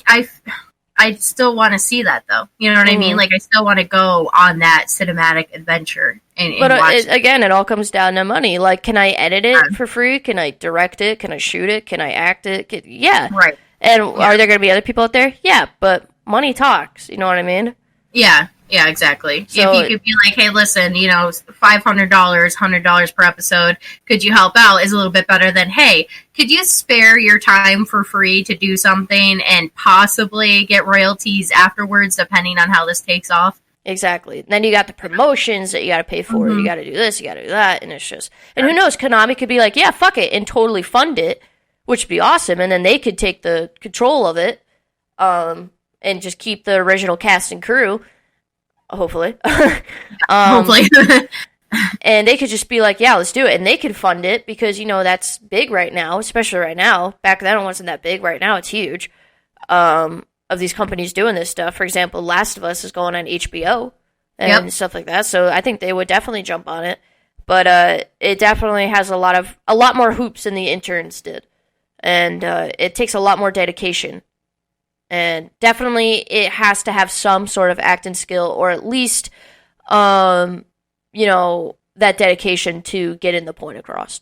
I still want to see that though. You know what I mean? Like I still want to go on that cinematic adventure and watch again, it all comes down to money. Like, can I edit it for free? Can I direct it? Can I shoot it? Can I act it? Yeah. Right. And are there going to be other people out there? Yeah, but money talks. You know what I mean? Yeah. Yeah, exactly. So, if you could be like, hey, listen, $500, $100 per episode, could you help out is a little bit better than, hey, could you spare your time for free to do something and possibly get royalties afterwards, depending on how this takes off? Exactly. Then you got the promotions that you got to pay for. You got to do this, you got to do that, and it's just... And who knows, Konami could be like, yeah, fuck it, and totally fund it, which would be awesome, and then they could take the control of it and just keep the original cast and crew. Hopefully. Hopefully. And they could just be like, yeah, let's do it. And they could fund it because, that's big right now, especially right now. Back then it wasn't that big. Right now it's huge. Of these companies doing this stuff. For example, Last of Us is going on HBO and stuff like that. So I think they would definitely jump on it. But it definitely has a lot more hoops than the interns did. And it takes a lot more dedication. And definitely it has to have some sort of acting skill or at least, that dedication to getting the point across.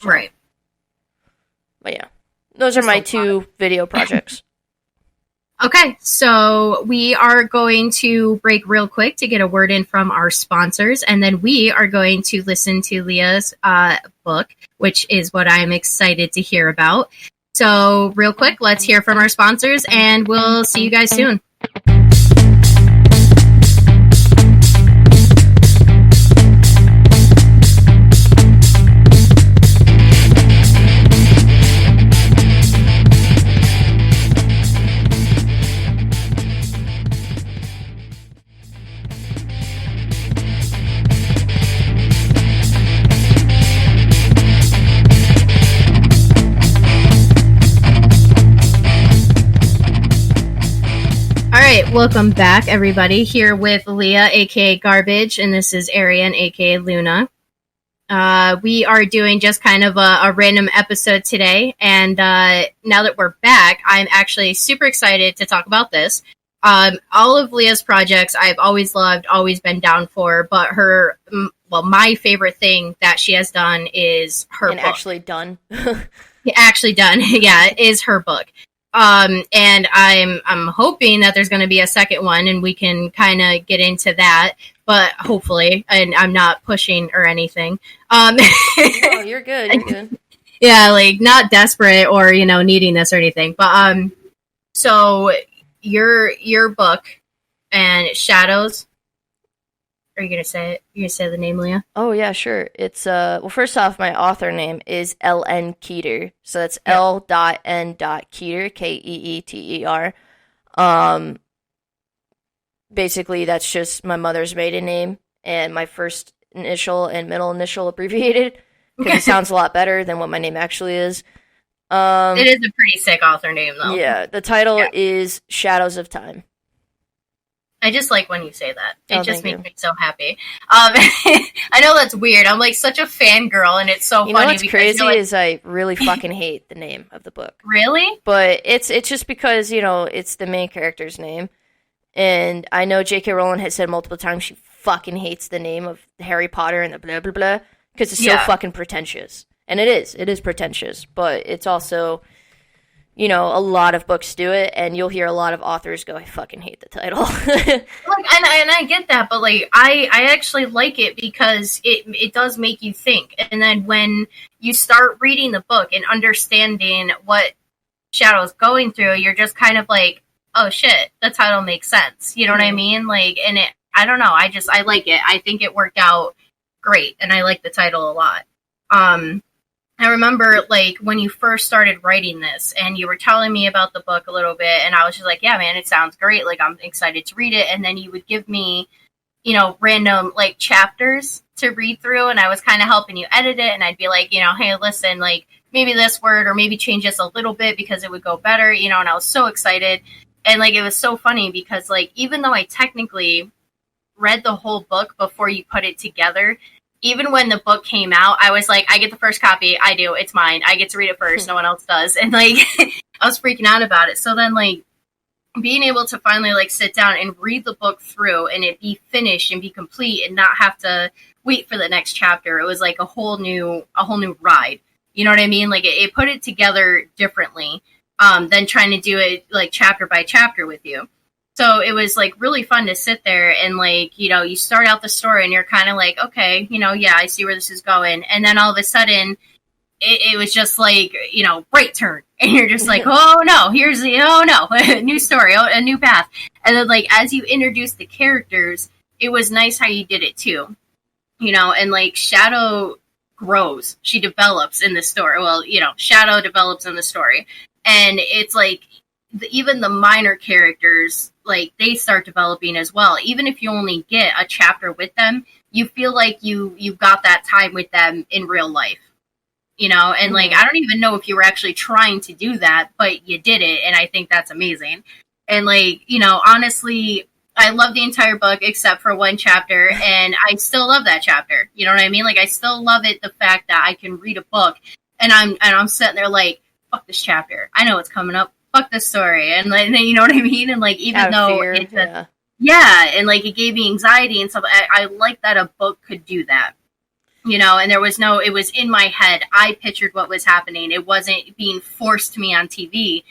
Right. But yeah, those are my 2 video projects. Okay, so we are going to break real quick to get a word in from our sponsors, and then we are going to listen to Leah's book, which is what I'm excited to hear about. So real quick, let's hear from our sponsors, and we'll see you guys soon. Alright, welcome back, everybody. Here with Leah, aka Garbage, and this is Ariann, aka Luna. We are doing just kind of a random episode today, and now that we're back, I'm actually super excited to talk about this. All of Leah's projects I've always loved, always been down for, but my favorite thing that she has done is her book. Actually done. Actually done, yeah, is her book. And I'm hoping that there's going to be a second one and we can kind of get into that, but hopefully, and I'm not pushing or anything. No, you're good. You're good. Yeah, like not desperate or, needing this or anything, but, so your book and Shadows, are you going to say it? You going to say the name, Leah? Oh, yeah, sure. It's, first off, my author name is L.N. Keeter. So that's L.N. Keeter, Keeter. Basically, that's just my mother's maiden name and my first initial and middle initial abbreviated because it sounds a lot better than what my name actually is. It is a pretty sick author name, though. Yeah, the title is Shadows of Time. I just like when you say that. It just makes me so happy. I know that's weird. I'm like such a fangirl, and it's so funny. You know what's crazy is I really fucking hate the name of the book. Really? But it's just because, it's the main character's name. And I know J.K. Rowling has said multiple times she fucking hates the name of Harry Potter and the blah, blah, blah, because it's so fucking pretentious. And it is pretentious. But it's also, a lot of books do it, and you'll hear a lot of authors go, I fucking hate the title. And I get that, but like I actually like it because it does make you think. And then when you start reading the book and understanding what Shadow's going through, you're just kind of like, oh shit, the title makes sense. You know what I mean? Like, and I don't know, I like it. I think it worked out great, and I like the title a lot. I remember, like, when you first started writing this, and you were telling me about the book a little bit, and I was just like, yeah, man, it sounds great. Like, I'm excited to read it. And then you would give me, random, like, chapters to read through, and I was kind of helping you edit it, and I'd be like, hey, listen, like, maybe this word, or maybe change this a little bit because it would go better, and I was so excited. And, like, it was so funny because, like, even though I technically read the whole book before you put it together, even when the book came out, I was like, I get the first copy. I do. It's mine. I get to read it first. No one else does. And, like, I was freaking out about it. So then, like, being able to finally, like, sit down and read the book through and it be finished and be complete and not have to wait for the next chapter, it was, like, a whole new ride. You know what I mean? Like, it put it together differently than trying to do it, like, chapter by chapter with you. So it was, like, really fun to sit there and, like, you start out the story and you're kind of like, okay, yeah, I see where this is going. And then all of a sudden, it was just like, right turn. And you're just like, oh, no, a new story, a new path. And then, like, as you introduce the characters, it was nice how you did it, too. And, like, Shadow grows. She develops in the story. Well, Shadow develops in the story. And it's, like, even the minor characters, like, they start developing as well. Even if you only get a chapter with them, you feel like you got that time with them in real life, and like, I don't even know if you were actually trying to do that, but you did it, and I think that's amazing. And, like, honestly, I love the entire book except for one chapter, and I still love that chapter. You know what I mean? Like, I still love it, the fact that I can read a book and I'm sitting there like, fuck this chapter. I know what's coming up. Fuck this story. And, like, you know what I mean? And, like, even though fear, it's and, like, it gave me anxiety and stuff, I like that a book could do that. And there was it was in my head. I pictured what was happening. It wasn't being forced to me on TV,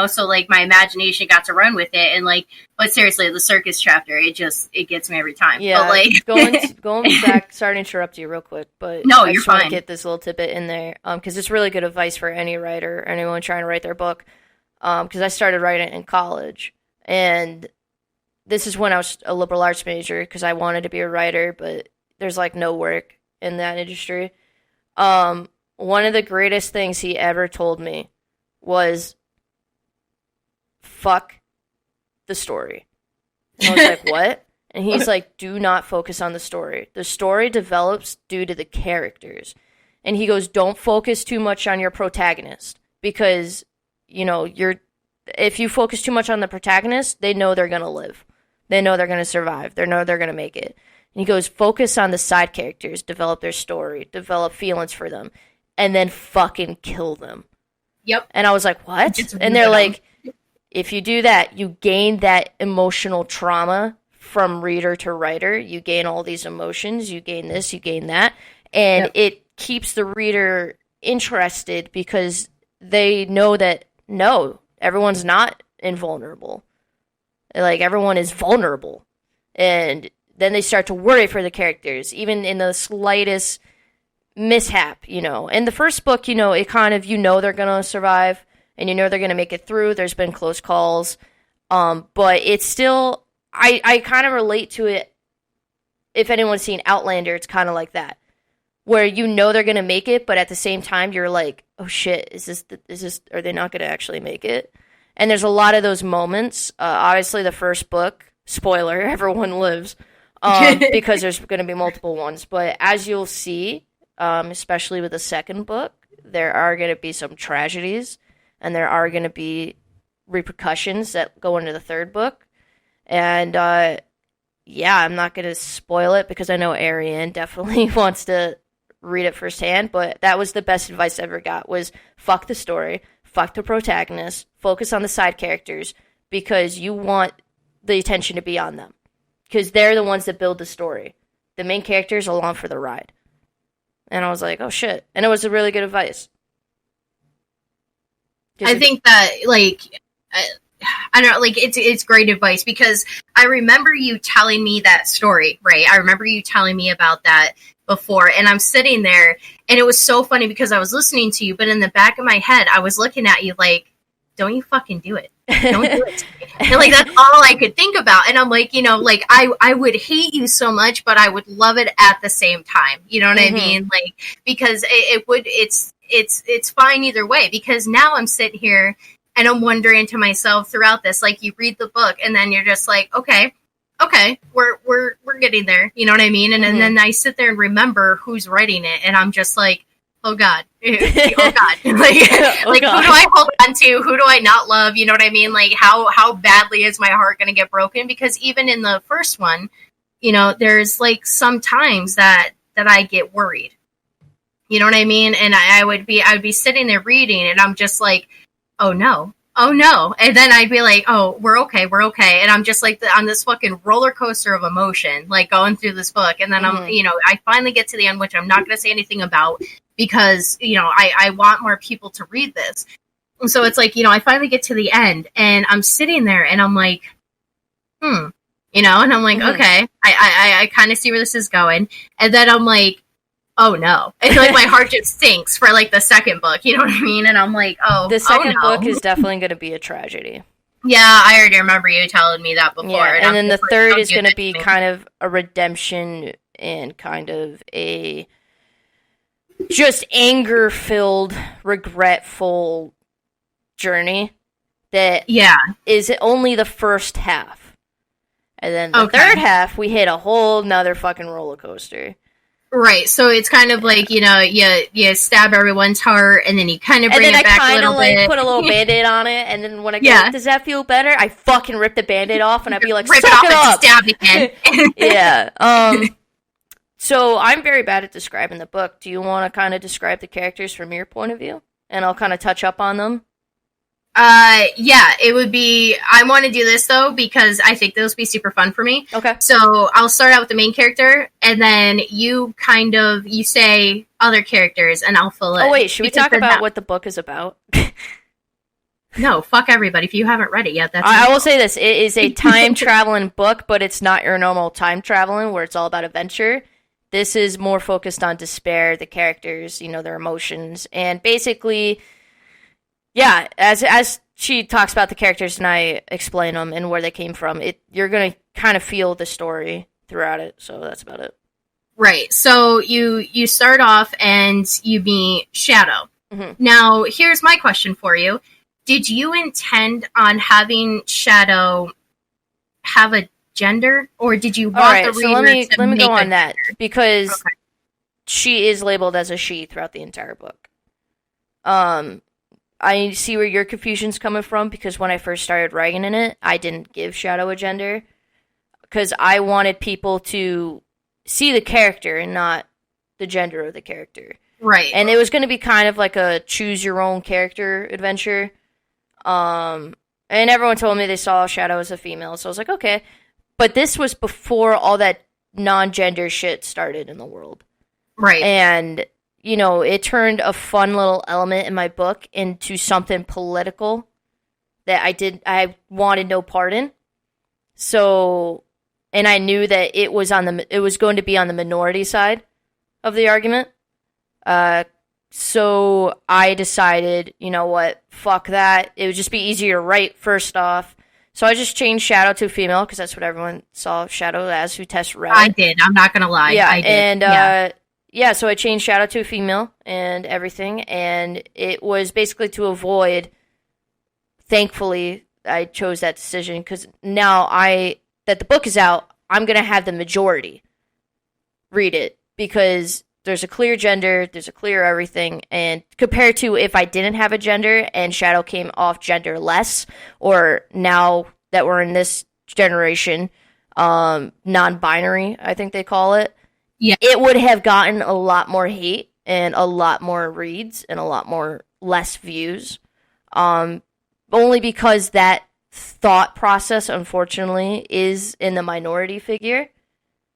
so, like, my imagination got to run with it. And, like, but seriously, the circus chapter, it gets me every time. Yeah, but, like, going back, sorry to interrupt you real quick, but no, I you're just want fine. to get this little tidbit in there, because it's really good advice for any writer, anyone trying to write their book, because I started writing in college, and this is when I was a liberal arts major, because I wanted to be a writer, but there's, like, no work in that industry. One of the greatest things he ever told me was, fuck the story. And I was like, what? And he's like, do not focus on the story. The story develops due to the characters. And he goes, don't focus too much on your protagonist, because, if you focus too much on the protagonist, they know they're going to live. They know they're going to survive. They know they're going to make it. And he goes, focus on the side characters, develop their story, develop feelings for them, and then fucking kill them. Yep. And I was like, what? And they're like, if you do that, you gain that emotional trauma from reader to writer. You gain all these emotions. You gain this, you gain that. And it keeps the reader interested because they know that, no, everyone's not invulnerable. Like, everyone is vulnerable. And then they start to worry for the characters, even in the slightest mishap, In the first book, it kind of, they're going to survive, and they're going to make it through. There's been close calls. But it's still, I kind of relate to it. If anyone's seen Outlander, it's kind of like that, where they're going to make it, but at the same time, you're like, oh shit, is this, are they not going to actually make it? And there's a lot of those moments. Obviously, the first book, spoiler, everyone lives. Because there's going to be multiple ones. But as you'll see, especially with the second book, there are going to be some tragedies, and there are going to be repercussions that go into the third book. And, I'm not going to spoil it because I know Ariann definitely wants to read it firsthand, but that was the best advice I ever got, was fuck the story, fuck the protagonist, focus on the side characters, because you want the attention to be on them. Because they're the ones that build the story. The main characters are along for the ride. And I was like, oh shit. And it was a really good advice. I think that, like, I don't know, like, it's great advice, because I remember you telling me that story, right? I remember you telling me about that before, and I'm sitting there, and it was so funny because I was listening to you, but in the back of my head, I was looking at you like, don't you fucking do it. Don't do it to me. And, like, that's all I could think about. And I'm like, like, I would hate you so much, but I would love it at the same time. You know what I mean? Like, because it's fine either way, because now I'm sitting here and I'm wondering to myself throughout this, like, you read the book and then you're just like, okay, we're getting there. You know what I mean? And then I sit there and remember who's writing it, and I'm just like, oh God, oh God, like, who do I hold on to? Who do I not love? You know what I mean? Like, how badly is my heart going to get broken? Because even in the first one, there's like some times that I get worried. You know what I mean? And I would be sitting there reading, and I'm just like, oh no. And then I'd be like, oh, we're okay. And I'm just like on this fucking roller coaster of emotion, like going through this book. And then I finally get to the end, which I'm not going to say anything about, because, I want more people to read this. And so it's like, I finally get to the end, and I'm sitting there and I'm like, and I'm like, okay, I kind of see where this is going. And then I'm like, oh no. It's like my heart just sinks for like the second book, you know what I mean? And I'm like, the second book is definitely going to be a tragedy. Yeah, I already remember you telling me that before. Yeah, and then the third is going to be kind of a redemption and kind of a just anger-filled, regretful journey that is only the first half. And then the third half, we hit a whole nother fucking roller coaster. Right, so it's kind of like, you stab everyone's heart, and then you kind of bring it back a little bit. And then I kind of, put a little Band-Aid on it, and then when I go, does that feel better? I fucking rip the Band-Aid off, and I'd be like, rip suck it off it and stab again. Yeah, so I'm very bad at describing the book. Do you want to kind of describe the characters from your point of view? And I'll kind of touch up on them. Yeah, it would be, I want to do this though, because I think those would be super fun for me. Okay. So I'll start out with the main character, and then you say other characters, and I'll fill it. Oh wait, should we talk about what the book is about? No, fuck everybody. If you haven't read it yet, that's I will say this. It is a time traveling book, but it's not your normal time traveling where it's all about adventure. This is more focused on despair, the characters, their emotions, and basically, yeah, as she talks about the characters and I explain them and where they came from, you're going to kind of feel the story throughout it, so that's about it. Right, so you start off and you meet Shadow. Mm-hmm. Now, here's my question for you. Did you intend on having Shadow have a gender, or did you want the reader to let me go on that, gender? Because she is labeled as a she throughout the entire book. I see where your confusion's coming from, because when I first started writing in it, I didn't give Shadow a gender, because I wanted people to see the character and not the gender of the character. Right. And it was going to be kind of like a choose-your-own-character adventure. And everyone told me they saw Shadow as a female, so I was like, okay. But this was before all that non-gender shit started in the world. Right. And, it turned a fun little element in my book into something political that I wanted no part in. So, and I knew that it was going to be on the minority side of the argument. So I decided, you know what, fuck that. It would just be easier to write first off. So I just changed Shadow to female, because that's what everyone saw Shadow as who test read. I did. I'm not going to lie. Yeah, I did. And, so I changed Shadow to female and everything, and it was basically to avoid, thankfully, I chose that decision, because now that the book is out, I'm going to have the majority read it, because there's a clear gender, there's a clear everything, and compared to if I didn't have a gender and Shadow came off genderless, or now that we're in this generation, non-binary, I think they call it, it would have gotten a lot more hate and a lot more reads and a lot more less views, only because that thought process, unfortunately, is in the minority figure.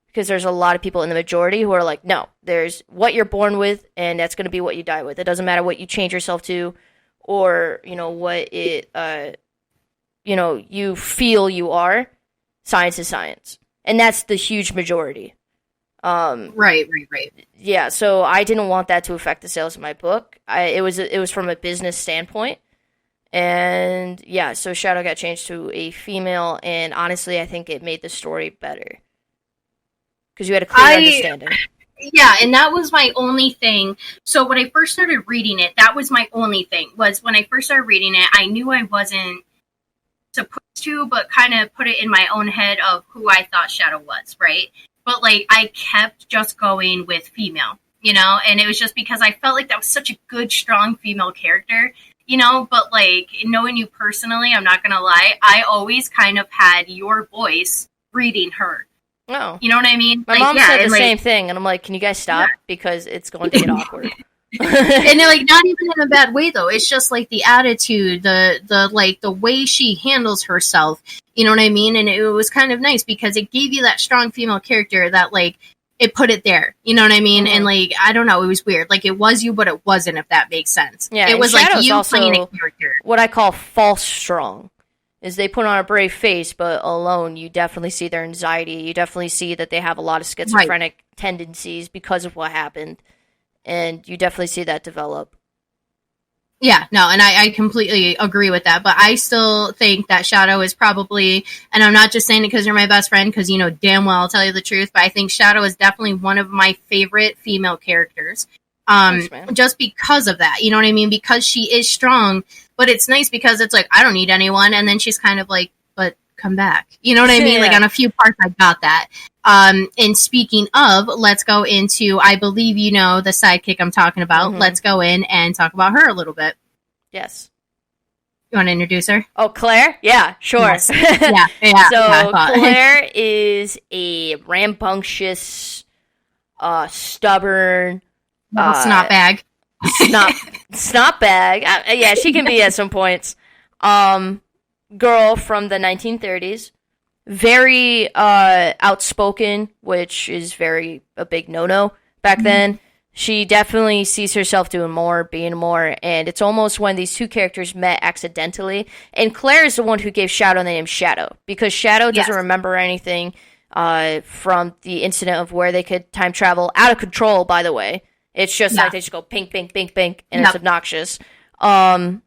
Because there's a lot of people in the majority who are like, no, there's what you're born with, and that's going to be what you die with. It doesn't matter what you change yourself to or, what it, you feel you are, science is science. And that's the huge majority. Right. Yeah, so I didn't want that to affect the sales of my book. It was from a business standpoint. And yeah, so Shadow got changed to a female, and honestly, I think it made the story better. Because you had a clear understanding. Yeah, and that was my only thing. So when I first started reading it, that was my only thing. Was when I first started reading it, I knew I wasn't supposed to, but kind of put it in my own head of who I thought Shadow was, right? But, like, I kept just going with female, and it was just because I felt like that was such a good, strong female character. But, like, knowing you personally, I'm not going to lie, I always kind of had your voice reading her. Oh. You know what I mean? My mom said the same thing, and I'm like, can you guys stop? Yeah. Because it's going to get awkward. And they're, like, not even in a bad way, though. It's just, like, the attitude, the way she handles herself. You know what I mean? And it was kind of nice because it gave you that strong female character that, like, it put it there. You know what I mean? Mm-hmm. And, like, I don't know, it was weird. Like, it was you, but it wasn't, if that makes sense. Yeah, it was Shadow's like you also playing a character. What I call false strong is they put on a brave face, but alone you definitely see their anxiety. You definitely see that they have a lot of schizophrenic tendencies because of what happened. And you definitely see that develop. Yeah, no, and I completely agree with that. But I still think that Shadow is probably, and I'm not just saying it because you're my best friend, because damn well I'll tell you the truth, but I think Shadow is definitely one of my favorite female characters. Thanks, just because of that, you know what I mean? Because she is strong, but it's nice because it's like, I don't need anyone, and then she's kind of like, but come back. You know what I mean? Yeah. Like, on a few parts I got that. And speaking of, let's go into, I believe the sidekick I'm talking about. Mm-hmm. Let's go in and talk about her a little bit. Yes. You want to introduce her? Oh, Claire? Yeah, sure. Yes. Yeah. So, Claire is a rambunctious, stubborn, snot bag. Snot bag. Yeah, she can be at some points. Girl from the 1930s. Very outspoken, which is a big no-no back then. She definitely sees herself doing more, being more, and it's almost when these two characters met accidentally. And Claire is the one who gave Shadow the name Shadow, because Shadow doesn't remember anything from the incident of where they could time travel out of control, by the way. It's just like they just go pink, pink, pink, pink, and it's obnoxious. Claire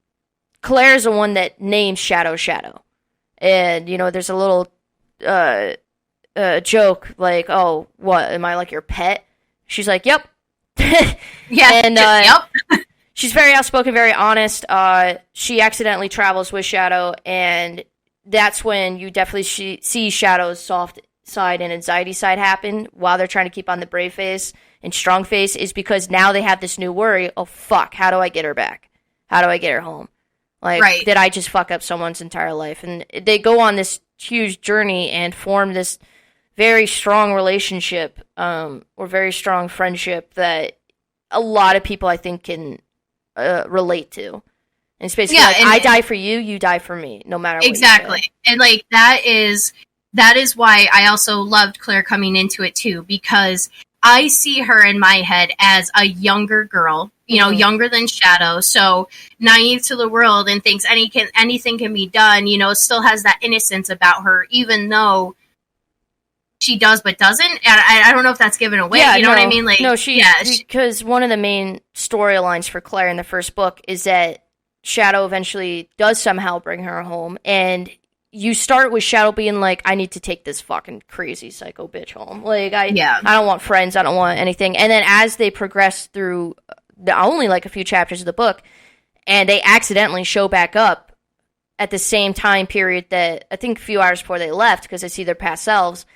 is the one that names Shadow Shadow. And, there's a little joke like, oh, what, am I like your pet? She's like, yep. Yeah, and yep. She's very outspoken, very honest. She accidentally travels with Shadow, and that's when you definitely see Shadow's soft side and anxiety side happen while they're trying to keep on the brave face and strong face, is because now they have this new worry, oh, fuck, how do I get her back? How do I get her home? Like, did I just fuck up someone's entire life? And they go on this huge journey and form this very strong relationship, or very strong friendship that a lot of people, I think, can relate to. And it's basically I die for you, you die for me, no matter what. Exactly. And, like, that is why I also loved Claire coming into it, too, because I see her in my head as a younger girl, younger than Shadow, so naive to the world and thinks anything can be done, still has that innocence about her, even though she does but doesn't. And I don't know if that's given away, what I mean? Like, no, because one of the main storylines for Claire in the first book is that Shadow eventually does somehow bring her home, and you start with Shadow being like, I need to take this fucking crazy psycho bitch home. Like, I don't want friends, I don't want anything. And then as they progress through only like a few chapters of the book, and they accidentally show back up at the same time period that, I think a few hours before they left, because they see their past selves,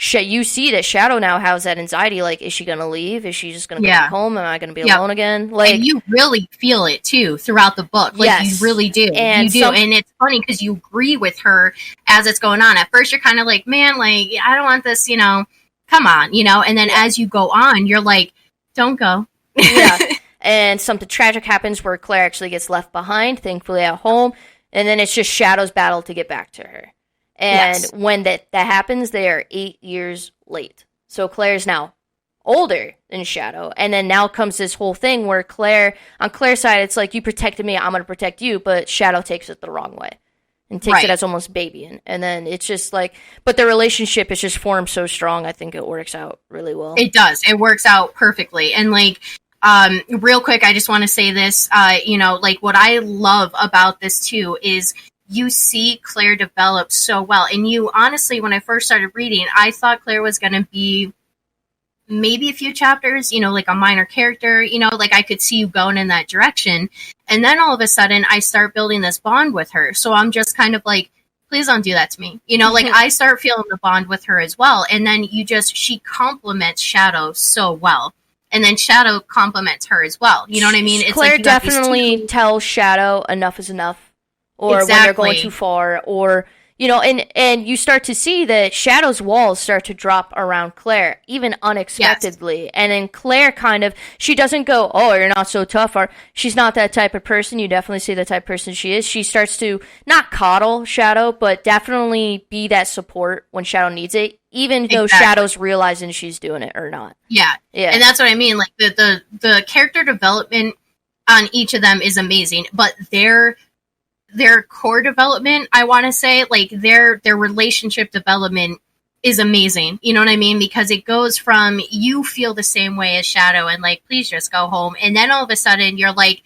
you see that Shadow now has that anxiety, like, is she going to leave? Is she just going to go back home? Am I going to be alone again? Like, and you really feel it, too, throughout the book. Like, you really do. And you do. And it's funny, because you agree with her as it's going on. At first, you're kind of like, man, like, I don't want this, come on, And then as you go on, you're like, don't go. Yeah. And something tragic happens where Claire actually gets left behind, thankfully at home. And then it's just Shadow's battle to get back to her. And when that happens, they are 8 years late. So Claire's now older than Shadow. And then now comes this whole thing where on Claire's side, it's like, you protected me, I'm going to protect you, but Shadow takes it the wrong way and takes it as almost babying. And then it's just like, but the relationship is just formed so strong, I think it works out really well. It does. It works out perfectly. And like, real quick, I just want to say this, like what I love about this too is you see Claire develop so well. And you honestly, when I first started reading, I thought Claire was going to be maybe a few chapters, like a minor character, like I could see you going in that direction. And then all of a sudden I start building this bond with her. So I'm just kind of like, please don't do that to me. Like I start feeling the bond with her as well. And then she compliments Shadow so well. And then Shadow compliments her as well. You know what I mean? It's Claire like definitely tells Shadow enough is enough. Or when they're going too far. Or, and you start to see that Shadow's walls start to drop around Claire, even unexpectedly. Yes. And then Claire she doesn't go, oh, you're not so tough. Or she's not that type of person. You definitely see the type of person she is. She starts to not coddle Shadow, but definitely be that support when Shadow needs it, even though Shadow's realizing she's doing it or not. Yeah. And that's what I mean. Like the character development on each of them is amazing, but their core development, I want to say, like their relationship development is amazing. You know what I mean? Because it goes from you feel the same way as Shadow and like, please just go home. And then all of a sudden you're like,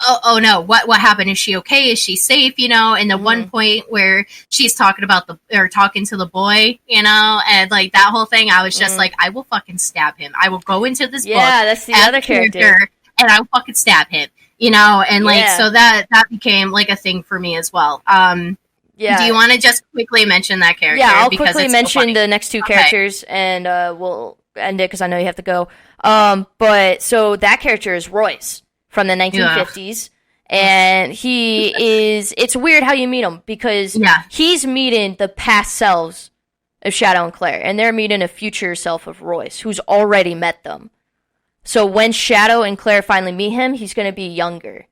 oh no, what happened? Is she okay? Is she safe? And the one point where she's talking to the boy, and like that whole thing, I was just like, I will fucking stab him. I will go into this book. Yeah, that's the other character. And I will fucking stab him. And like, so that became like a thing for me as well. Do you want to just quickly mention that character? Yeah, I'll quickly mention the next two characters, and we'll end it because I know you have to go. But so that character is Royce from the 1950s, and it's weird how you meet him because he's meeting the past selves of Shadow and Claire, and they're meeting a future self of Royce who's already met them. So when Shadow and Claire finally meet him, he's going to be younger.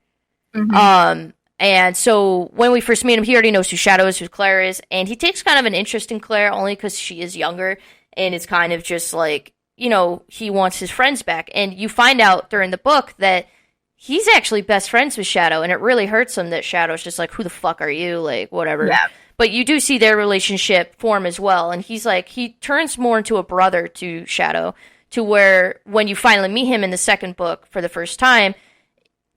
Mm-hmm. And so when we first meet him, he already knows who Shadow is, who Claire is, and he takes kind of an interest in Claire only because she is younger, and it's kind of just like, he wants his friends back. And you find out during the book that he's actually best friends with Shadow, and it really hurts him that Shadow's just like, who the fuck are you? Like, whatever. Yeah. But you do see their relationship form as well, and he's like, he turns more into a brother to Shadow, to where when you finally meet him in the second book for the first time,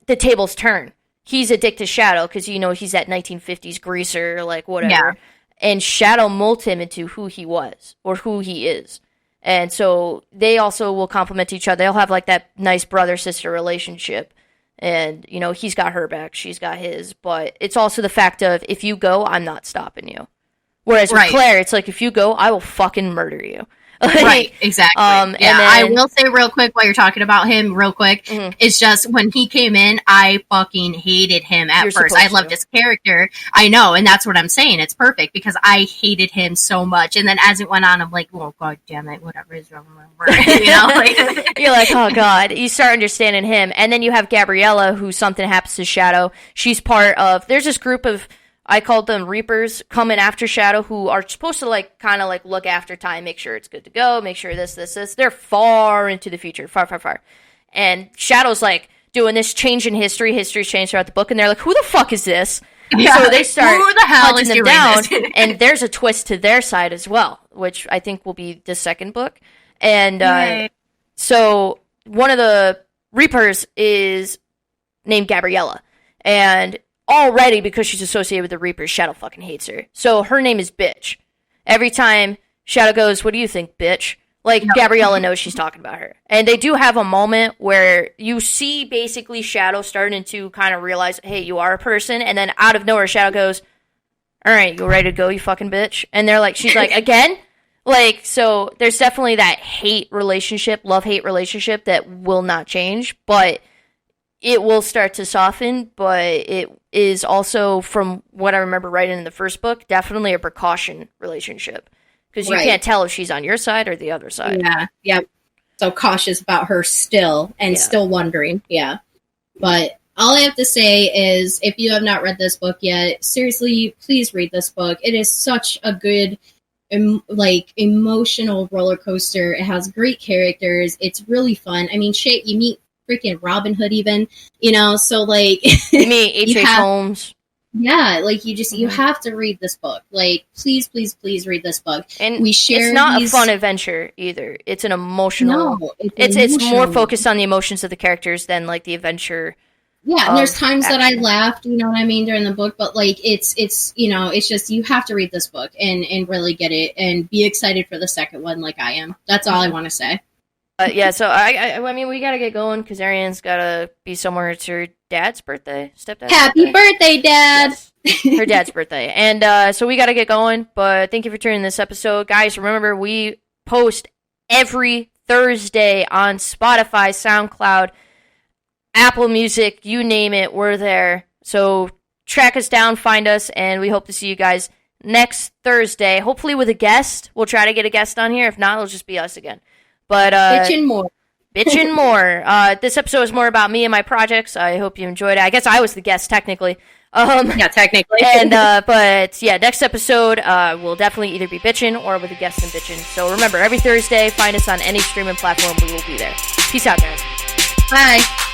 the tables turn. He's addicted to Shadow because, he's that 1950s greaser, like whatever. Yeah. And Shadow molds him into who he was or who he is. And so they also will complement each other. They'll have like that nice brother-sister relationship. And, he's got her back, she's got his. But it's also the fact of, if you go, I'm not stopping you. Whereas with Claire, it's like, if you go, I will fucking murder you. Right, exactly. And then, I will say real quick while you're talking about him, it's just when he came in, I fucking hated him at first. I loved his character. I know, and that's what I'm saying. It's perfect because I hated him so much. And then as it went on, I'm like, well, god damn it, whatever is wrong with him. You're like, oh god. You start understanding him. And then you have Gabriella, who something happens to Shadow. She's part of, there's this group of, I called them Reapers, coming after Shadow, who are supposed to kind of look after time, make sure it's good to go, make sure this. They're far into the future, far. And Shadow's doing this change in history. History's changed throughout the book, and they're like, who the fuck is this? Yeah. So they start who the hell is them down, and there's a twist to their side as well, which I think will be the second book. And so one of the Reapers is named Gabriella, and already, because she's associated with the Reapers, Shadow fucking hates her. So her name is Bitch. Every time Shadow goes, what do you think, bitch? Gabriella knows she's talking about her. And they do have a moment where you see basically Shadow starting to kind of realize, hey, you are a person. And then out of nowhere, Shadow goes, all right, you ready to go, you fucking bitch? And she's like, again? So there's definitely that love-hate relationship that will not change. But it will start to soften, but it is also, from what I remember writing in the first book, definitely a precaution relationship. Because you can't tell if she's on your side or the other side. Yeah. So cautious about her still, and still wondering. Yeah. But all I have to say is, if you have not read this book yet, seriously, please read this book. It is such a good like emotional roller coaster. It has great characters. It's really fun. I mean, shit, you meet freaking Robin Hood even, you know, so like you meet H.H. Holmes. Yeah, like you have to read this book. Like, please read this book. And it's not a fun adventure either. It's an emotional. No, it's more focused on the emotions of the characters than like the adventure. Yeah, and there's times that I laughed, you know what I mean, during the book, but like it's you know, it's just you have to read this book and really get it and be excited for the second one like I am. That's all I want to say. Yeah, so I mean, we gotta get going because Ariann's gotta be somewhere. It's her dad's birthday, stepdad's Happy birthday, Dad! Yes, her dad's birthday, and so we gotta get going. But thank you for tuning in this episode, guys. Remember, we post every Thursday on Spotify, SoundCloud, Apple Music, you name it, we're there. So track us down, find us, and we hope to see you guys next Thursday. Hopefully with a guest. We'll try to get a guest on here. If not, it'll just be us again. But bitchin' more. Bitchin' more. This episode is more about me and my projects. I hope you enjoyed it. I guess I was the guest technically. Yeah, technically. And but yeah, next episode will definitely either be bitchin' or with a guest and bitchin'. So remember, every Thursday, find us on any streaming platform. We will be there. Peace out, guys. Bye.